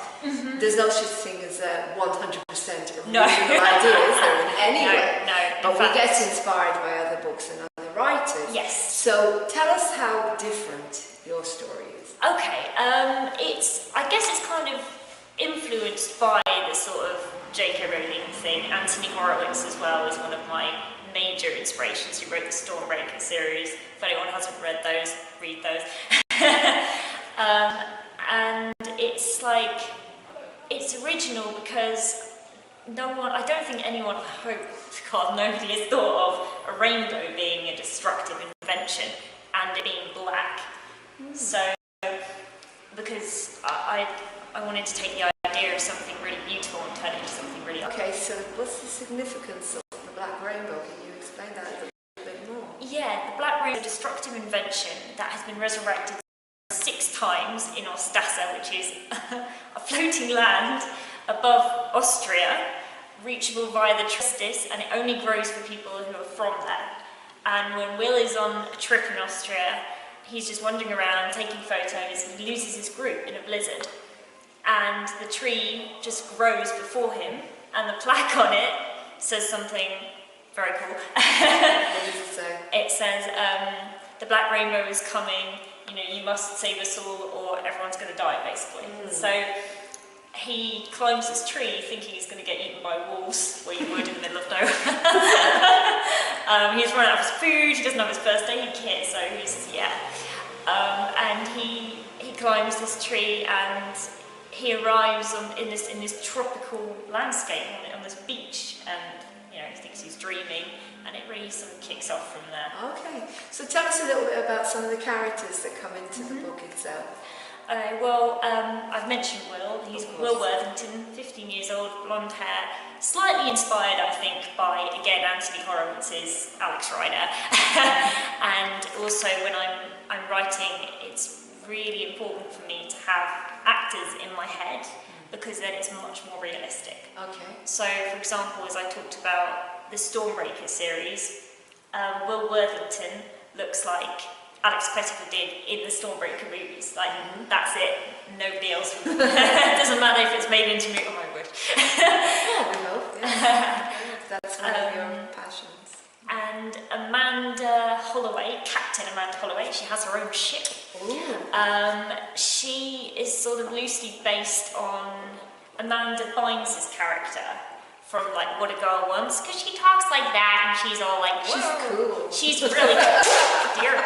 There's no such thing as 100% original ideas there in any way. No, but we get inspired by other books and other writers. Yes. So tell us how different your story is. Okay, I guess it's kind of influenced by the sort of J.K. Rowling thing. Anthony Horowitz as well is one of my major inspirations. He wrote the Stormbreaker series. If anyone hasn't read those, read those. And it's like, it's original because I don't think anyone nobody has thought of a rainbow being a destructive invention and it being black. So, because I wanted to take the idea of something really beautiful and turn it into something really... Okay, so what's the significance of the black rainbow? Can you explain that a little bit more? Yeah, the black rainbow is a destructive invention that has been resurrected 6 times in Ostassa, which is a floating land above Austria, reachable via the Tristis, and it only grows for people who are from there. And when Will is on a trip in Austria, he's just wandering around taking photos, and he loses his group in a blizzard. And the tree just grows before him, and the plaque on it says something very cool. What does it say? It says, the black rainbow is coming, you know, you must save us all or everyone's going to die, basically. So he climbs this tree thinking he's going to get eaten by wolves, where you would in the middle of nowhere. He's run out of his food, he doesn't have his first aid kit, so he's, and he climbs this tree and he arrives in this tropical landscape on this beach, and you know, he thinks he's dreaming, and it really sort of kicks off from there. Okay, so tell us a little bit about some of the characters that come into the book itself. I've mentioned Will. He's Will Worthington, 15 years old, blonde hair, slightly inspired, I think, by, again, Anthony Horowitz's Alex Rider. And also, when I'm writing, it's really important for me to have actors in my head, because then it's much more realistic. Okay. So, for example, as I talked about the Stormbreaker series, Will Worthington looks like Alex Pettyfer did in the Stormbreaker movies. Like, that's it. Nobody else will. It doesn't matter if it's made into me. Oh my word. Yeah, we hope. Yeah. That's one of your passions. And Amanda Holloway, Captain Amanda Holloway, she has her own ship. She is sort of loosely based on Amanda Bynes' character from like What a Girl Wants, because she talks like that and she's all like, She's cool. She's really, dear,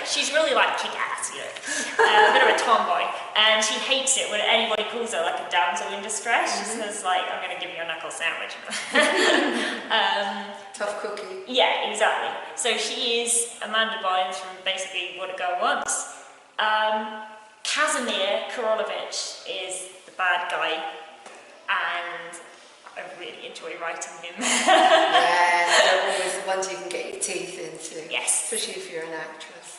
she's really like kick-ass, you know, a bit of a tomboy, and she hates it when anybody calls her like a damsel in distress. She says like, I'm going to give you a knuckle sandwich. Tough cookie. Yeah, exactly. So she is Amanda Bynes from basically What a Girl Wants. Casimir Korolovich is the bad guy, and I really enjoy writing him. Yeah, they're always the ones you can get your teeth into. Yes. Especially if you're an actress.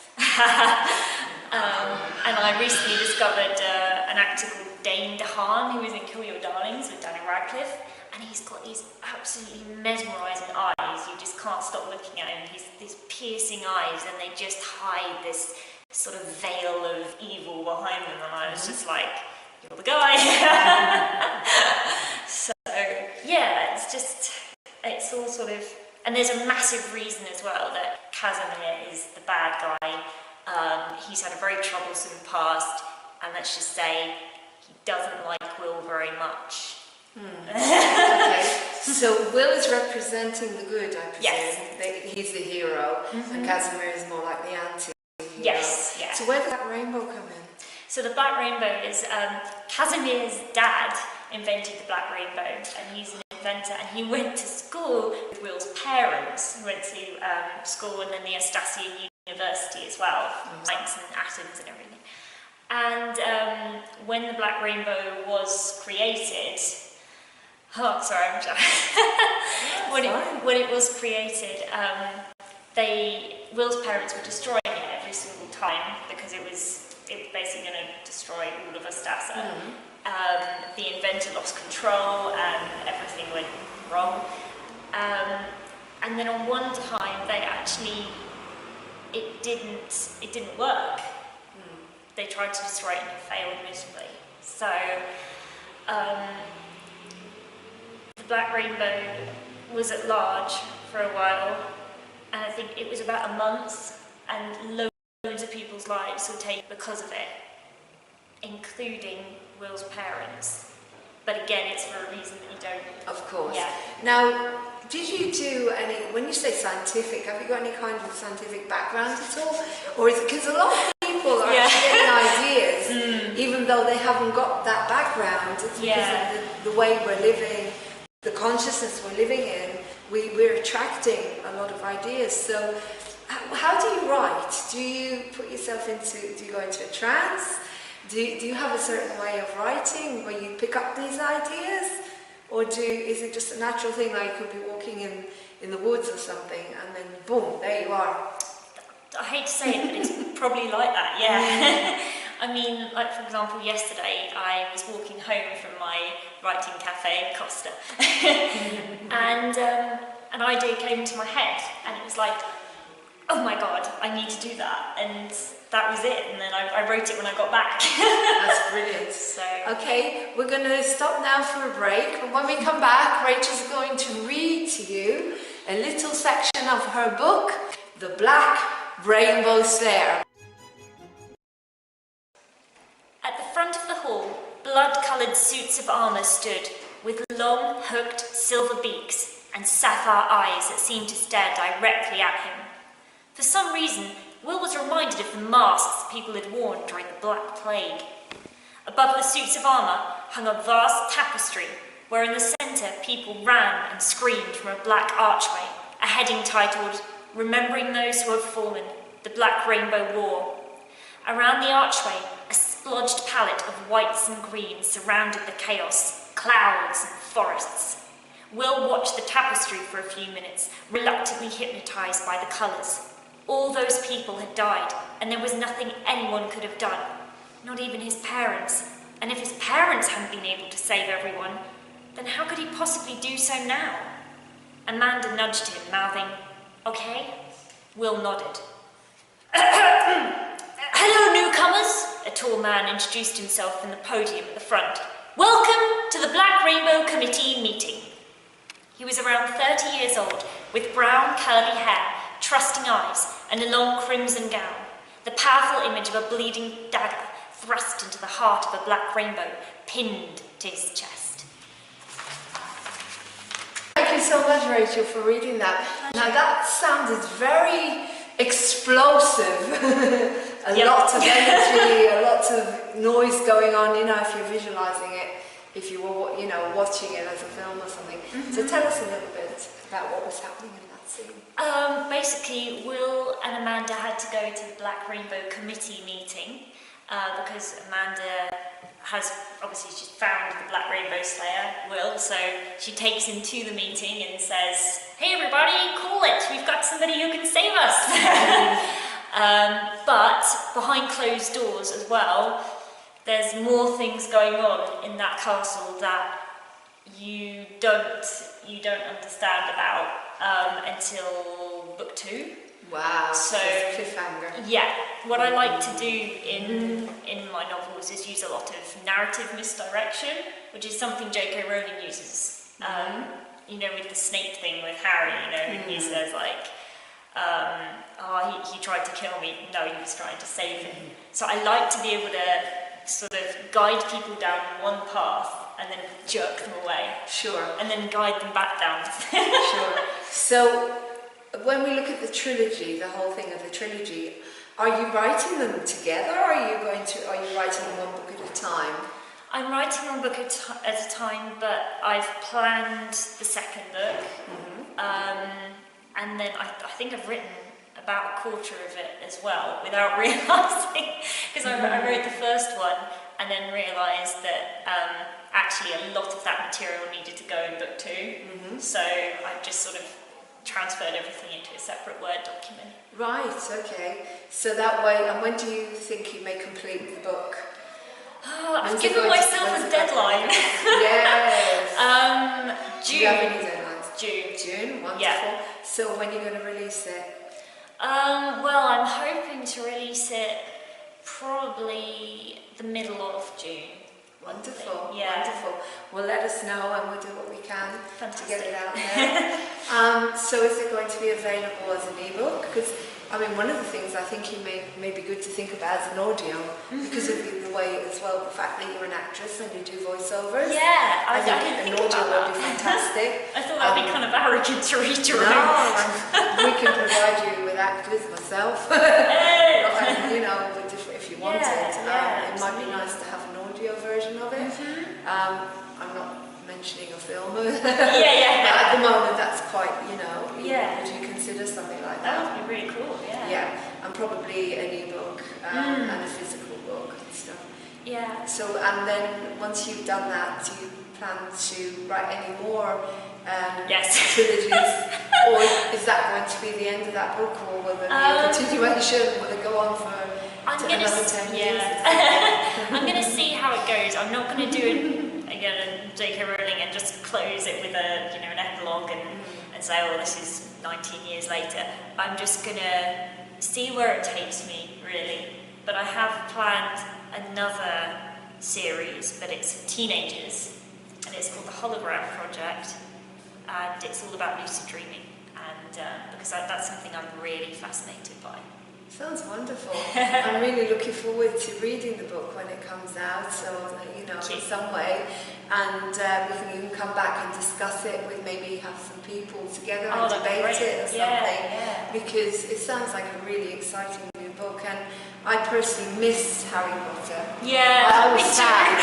And I recently discovered an actor called Dane DeHaan, who was in Kill Your Darlings with Danny Radcliffe, and he's got these absolutely mesmerising eyes. You just can't stop looking at him. He's these piercing eyes, and they just hide this sort of veil of evil behind them, and I was just like, you're the guy. So yeah, it's all sort of, and there's a massive reason as well that Casimir is the bad guy. He's had a very troublesome past, and let's just say he doesn't like Will very much. Okay. So Will is representing the good, I presume. Yes. He's the hero, and Casimir is more like the anti-hero. Yes, yeah. So where did that rainbow come in? So the Black Rainbow is, Casimir's dad invented the Black Rainbow, and he's an inventor, and he went to school with Will's parents. He went to school and then the Astasia University as well, science and atoms and everything. And when the Black Rainbow was created, when it was created, Will's parents were destroying it every single time because it was basically going to destroy all of Astasa. The inventor lost control and everything went wrong. And then on one time it didn't work. They tried to destroy it and it failed miserably. So the Black Rainbow was at large for a while, and I think it was about a month, and loads of people's lives were taken because of it, including Will's parents. But again, it's for a reason that you don't... Of course. Yeah. Now, did you do any, when you say scientific, have you got any kind of scientific background at all? Or is it, because a lot of people are actually getting ideas, even though they haven't got that background. It's because of the way we're living, the consciousness we're living in, we're attracting a lot of ideas. So how do you write? Do you put yourself into, do you go into a trance? Do you have a certain way of writing where you pick up these ideas? Or is it just a natural thing, like you could be walking in the woods or something and then boom, there you are? I hate to say it, but it's probably like that, yeah. I mean, like for example, yesterday I was walking home from my writing cafe, Costa, and an idea came into my head, and it was like, oh my god, I need to do that, and that was it, and then I wrote it when I got back. That's brilliant. So. Okay, we're going to stop now for a break, but when we come back, Rachel's going to read to you a little section of her book, The Black Rainbow Slayer. At the front of the hall, blood-coloured suits of armour stood, with long, hooked silver beaks and sapphire eyes that seemed to stare directly at him. For some reason, Will was reminded of the masks people had worn during the Black Plague. Above the suits of armour hung a vast tapestry, where in the centre people ran and screamed from a black archway, a heading titled, Remembering Those Who Have Fallen, the Black Rainbow War. Around the archway, a splodged palette of whites and greens surrounded the chaos, clouds and forests. Will watched the tapestry for a few minutes, reluctantly hypnotised by the colours. All those people had died, and there was nothing anyone could have done, not even his parents. And if his parents hadn't been able to save everyone, then how could he possibly do so now? Amanda nudged him, mouthing, okay? Will nodded. Hello, newcomers, a tall man introduced himself from the podium at the front. Welcome to the Black Rainbow Committee meeting. He was around 30 years old, with brown curly hair, trusting eyes, and a long crimson gown, the powerful image of a bleeding dagger thrust into the heart of a black rainbow, pinned to his chest. so much, Rachel, for reading that. Now that sounded very explosive. A lot of energy, a lot of noise going on, you know, if you're visualizing it, if you were, you know, watching it as a film or something. So tell us a little bit about what was happening in that scene. Basically, Will and Amanda had to go to the Black Rainbow Committee meeting because Amanda has obviously just found the Black Rainbow Slayer, Will, so she takes him to the meeting and says, "Hey everybody, call it, we've got somebody who can save us." But behind closed doors as well, there's more things going on in that castle that you don't understand about until book 2. Wow, so cliffhanger. Yeah, what I like to do in my novels is use a lot of narrative misdirection, which is something J.K. Rowling uses. You know, with the snake thing with Harry, you know, and he says like, he tried to kill me. No, he was trying to save him. So I like to be able to sort of guide people down one path and then jerk them away. Sure. And then guide them back down. Sure. So when we look at the trilogy, the whole thing of the trilogy, are you writing them together, or are you writing them one book at a time? I'm writing one book at a time, but I've planned the second book. And then I think I've written about a quarter of it as well, without realising, because I wrote the first one and then realised that actually a lot of that material needed to go in book 2. So I've just sort of transferred everything into a separate Word document. Right, okay. So that way, and when do you think you may complete the book? I've given myself a deadline. Yes. June. Do you have any deadlines? June, wonderful. Yeah. So when are you going to release it? Well, I'm hoping to release it probably the middle of June. Wonderful, yeah. Wonderful. Well, let us know and we'll do what we can to get it out there. Fantastic. So is it going to be available as an ebook? Because, I mean, one of the things I think you may be good to think about as an audio, because of the way as well, the fact that you're an actress and you do voiceovers. Yeah, I think didn't an think audio about would be that. fantastic. I thought that would be kind of arrogant to read your own. No, we can provide you with actors, myself. You know, if you wanted. It might be nice to have an audio version of it. I'm not mentioning a film. But at the moment, that's quite, you know. Would you consider something like that? That would be really cool. Yeah, and probably an ebook and a physical book and stuff. Yeah. So, and then once you've done that, do you plan to write any more trilogies? Or is that going to be the end of that book, or will there be a continuation? Will it go on for another 10 years? I'm going to see how it goes. I'm not going to do it again, J.K. Rowling, and just close it with an epilogue and say, oh, this is 19 years later. I'm just going to see where it takes me, really. But I have planned another series, but it's for teenagers, and it's called the Hologram Project, and it's all about lucid dreaming, and because that's something I'm really fascinated by. Sounds wonderful. I'm really looking forward to reading the book when it comes out, so, you know, in some way, and we can come back and discuss it with, maybe have some people together and debate it or something, because it sounds like a really exciting new book, and I personally missed Harry Potter. Yeah, I was sad.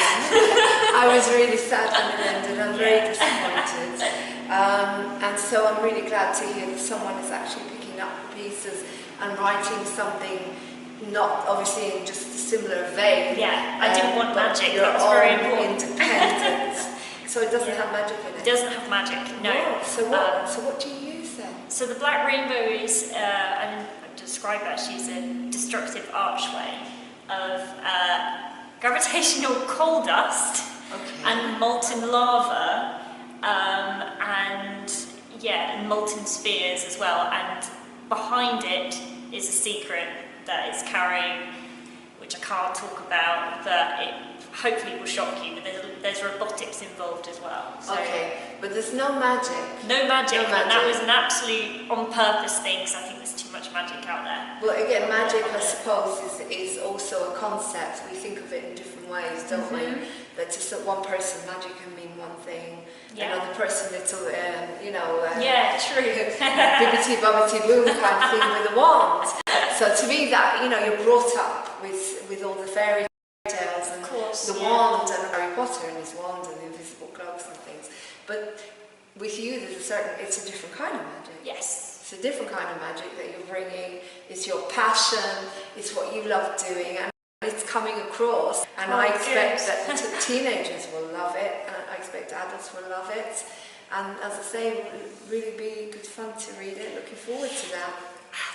I was really sad when it ended. I'm very disappointed. And so I'm really glad to hear that someone is actually picking up the pieces and writing something, not obviously in just a similar vein. Yeah, I didn't want magic, that was very important. Independent. So it doesn't have magic in it? It doesn't have magic, no. Oh, so what do you use then? So the Black Rainbow is, I describe it actually as a destructive archway of gravitational coal dust and molten lava, and molten spheres as well, and behind it is a secret that it's carrying, which I can't talk about, but it hopefully will shock you, but there's robotics involved as well. So but there's no magic. No magic, and that was an absolute on purpose thing, because I think there's too much magic out there. Well, again, magic, I suppose, is also also a concept. We think of it in different ways, don't we? That to one person, magic can mean one thing. Another person, it's yeah, true. bibbity bobbity boom kind of thing with a wand. So to me, that you're brought up with all the fairy tales and the wand and Harry Potter and his wand and the invisible cloaks and things. But with you, it's a different kind of magic. Yes. It's a different kind of magic that you're bringing. It's your passion. It's what you love doing, and it's coming across. And I expect that teenagers will love it, and I expect adults will love it. And as I say, it will really be good fun to read it. Looking forward to that.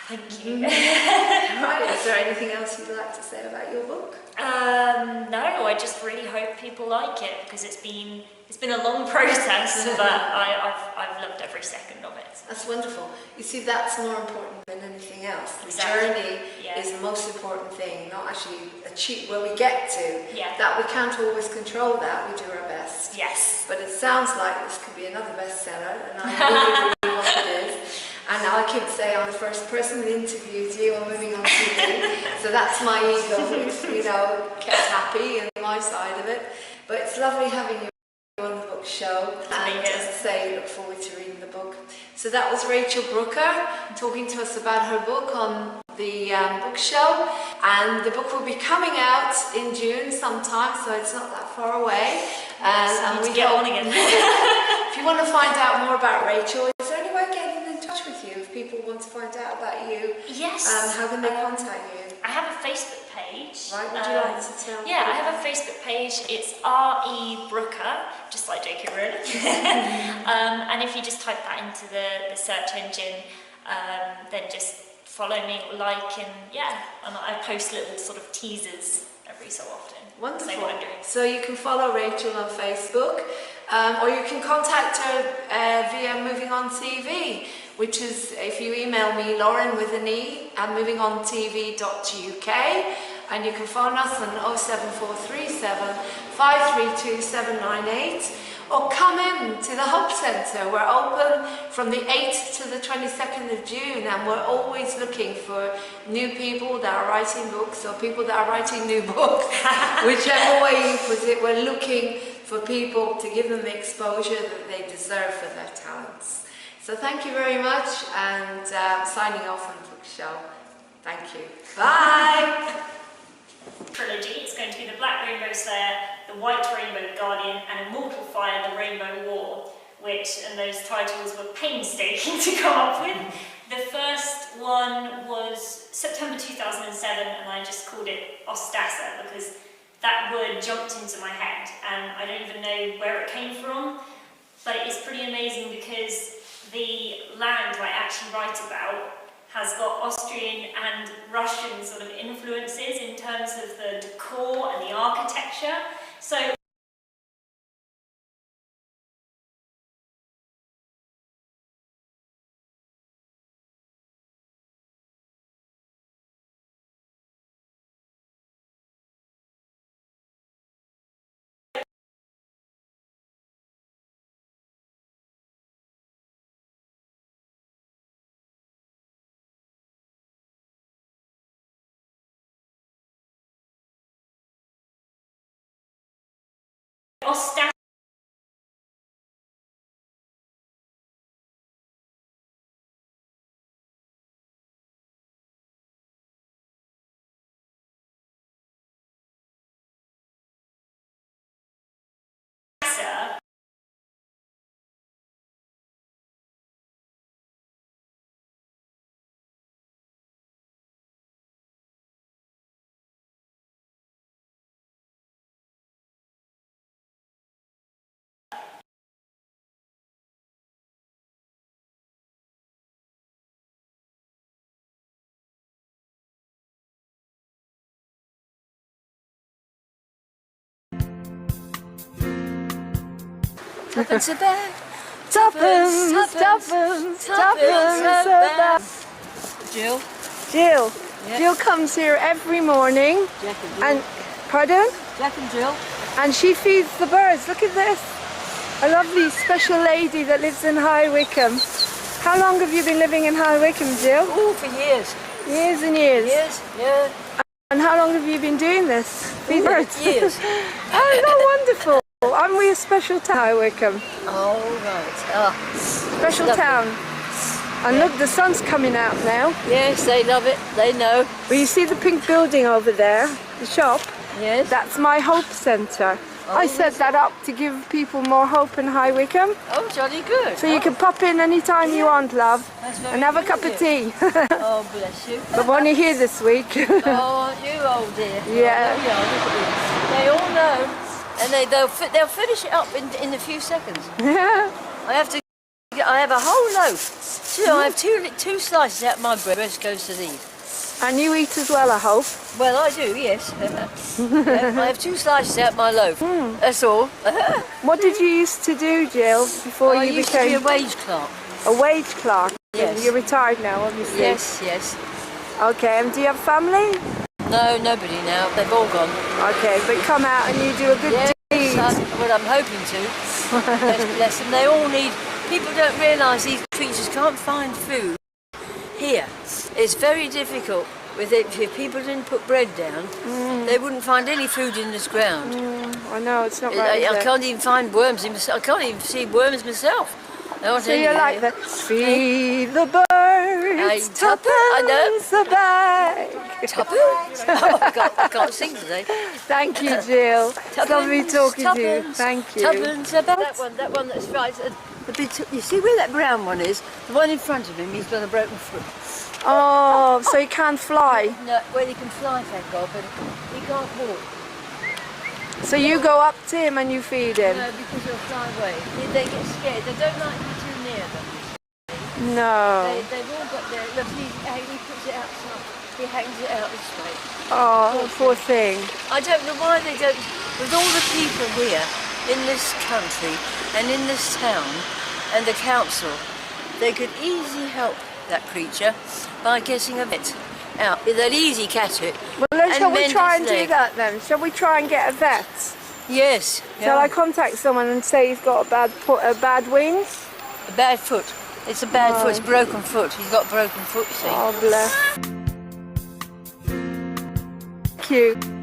Thank you. Right, is there anything else you'd like to say about your book? No, I just really hope people like it, because it's been a long process, but I've loved every second of it. That's wonderful. You see, that's more important than anything else. The Exactly. journey Yeah. is the most important thing, not actually achieve where we get to. Yeah. That we can't always control that. We do our best. Yes. But it sounds like this could be another bestseller, and I really, really hope it is. And I can say I'm the first person that interviewed you on Moving On TV, so that's my ego, which, kept happy and my side of it. But it's lovely having you on the book show, and as I say, look forward to reading the book. So that was Rachel Brooker talking to us about her book on the book show, and the book will be coming out in June sometime, so it's not that far away. And we get on again. If you want to find out more about Rachel, is there any way of getting in touch with you if people want to find out about you? Yes. How can they contact you? I have a Facebook page. Right, would you like to tell? Yeah, I have a Facebook page. It's R.E. Brooker, just like J.K. Rowling. And if you just type that into the search engine, then just follow me, like, and I post little sort of teasers every so often. Wonderful. Say what I'm doing. So you can follow Rachel on Facebook, or you can contact her via Moving On TV, which is, if you email me, Lauren with an E at movingontv.uk, and you can phone us on 07437 532 798, or come in to the Hope Centre. We're open from the 8th to the 22nd of June, and we're always looking for new people that are writing books, or people that are writing new books. Whichever way you put it, we're looking for people to give them the exposure that they deserve for their talents. So thank you very much, and signing off on the book show. Thank you. Bye! Trilogy. It's going to be The Black Rainbow Slayer, The White Rainbow Guardian, and Immortal Fire, The Rainbow War, and those titles were painstaking to come up with. The first one was September 2007, and I just called it Ostassa because that word jumped into my head, and I don't even know where it came from, but it is pretty amazing because the land I actually write about has got Austrian and Russian sort of influences in terms of the decor and the architecture. So Ostassa. Tuppence a bag. Tuppence, tuppence, tuppence a bag. Jill. Jill. Yeah. Jill comes here every morning. Jack and Jill. And pardon? Jack and Jill. And she feeds the birds. Look at this. A lovely special lady that lives in High Wycombe. How long have you been living in High Wycombe, Jill? Oh, for years. Years and years. Years, yeah. And how long have you been doing this? Years. Oh, not wonderful. Aren't we a special town, High Wycombe? Oh, right. Special town. And look, the sun's coming out now. Yes, they love it. They know. Well, you see the pink building over there, the shop? Yes. That's my Hope Centre. Oh, I set that up to give people more hope in High Wycombe. Oh, jolly good. So you can pop in anytime you want, love, That's very and have a good cup of tea. Oh, bless you. I'm only here this week. Oh, aren't you, old dear? Yeah. Oh, yeah, look at you. They all know. And they'll finish it up in a few seconds. I have a whole loaf. So I have two slices out of my bread. The rest goes to these. And you eat as well, I hope. Well, I do, yes. I have two slices out of my loaf. That's all. What did you used to do, Jill, before I you used became to be a wage clerk. a wage clerk? Yes. You're retired now, obviously. Yes. Okay, and do you have family? No, nobody now. They've all gone. Okay, but come out and you do a good deed. Well, I'm hoping to. Bless them. They all need... People don't realise these creatures can't find food here. It's very difficult. If people didn't put bread down, they wouldn't find any food in this ground. I know, it's not right. I can't even find worms. I can't even see worms myself. So you're like the feed the birds, tuppence a bag. Tuppence? Oh, I can't sing today. Thank you, Jill. It's lovely talking to you. Thank you. Tuppence a bag. That one that's right. You see where that brown one is? The one in front of him, he's got a broken foot. Oh, so he can't fly? No, well, he can fly, thank God, but he can't walk. So you go up to him and you feed him? No, because he'll fly away. They get scared. They don't like you too near them. No. They've all got their... Look, he puts it outside. He hangs it out this way. Oh, poor thing. I don't know why they don't... With all the people here, in this country, and in this town, and the council, they could easily help that creature by getting a vet out. They'll easily catch it. Well, shall we try and do that then? Shall we try and get a vet? Yes. Shall I contact someone and say he's got a bad wing? A bad foot. It's a bad foot. It's a broken foot. He's got a broken foot, see. Oh, bless. Thank you.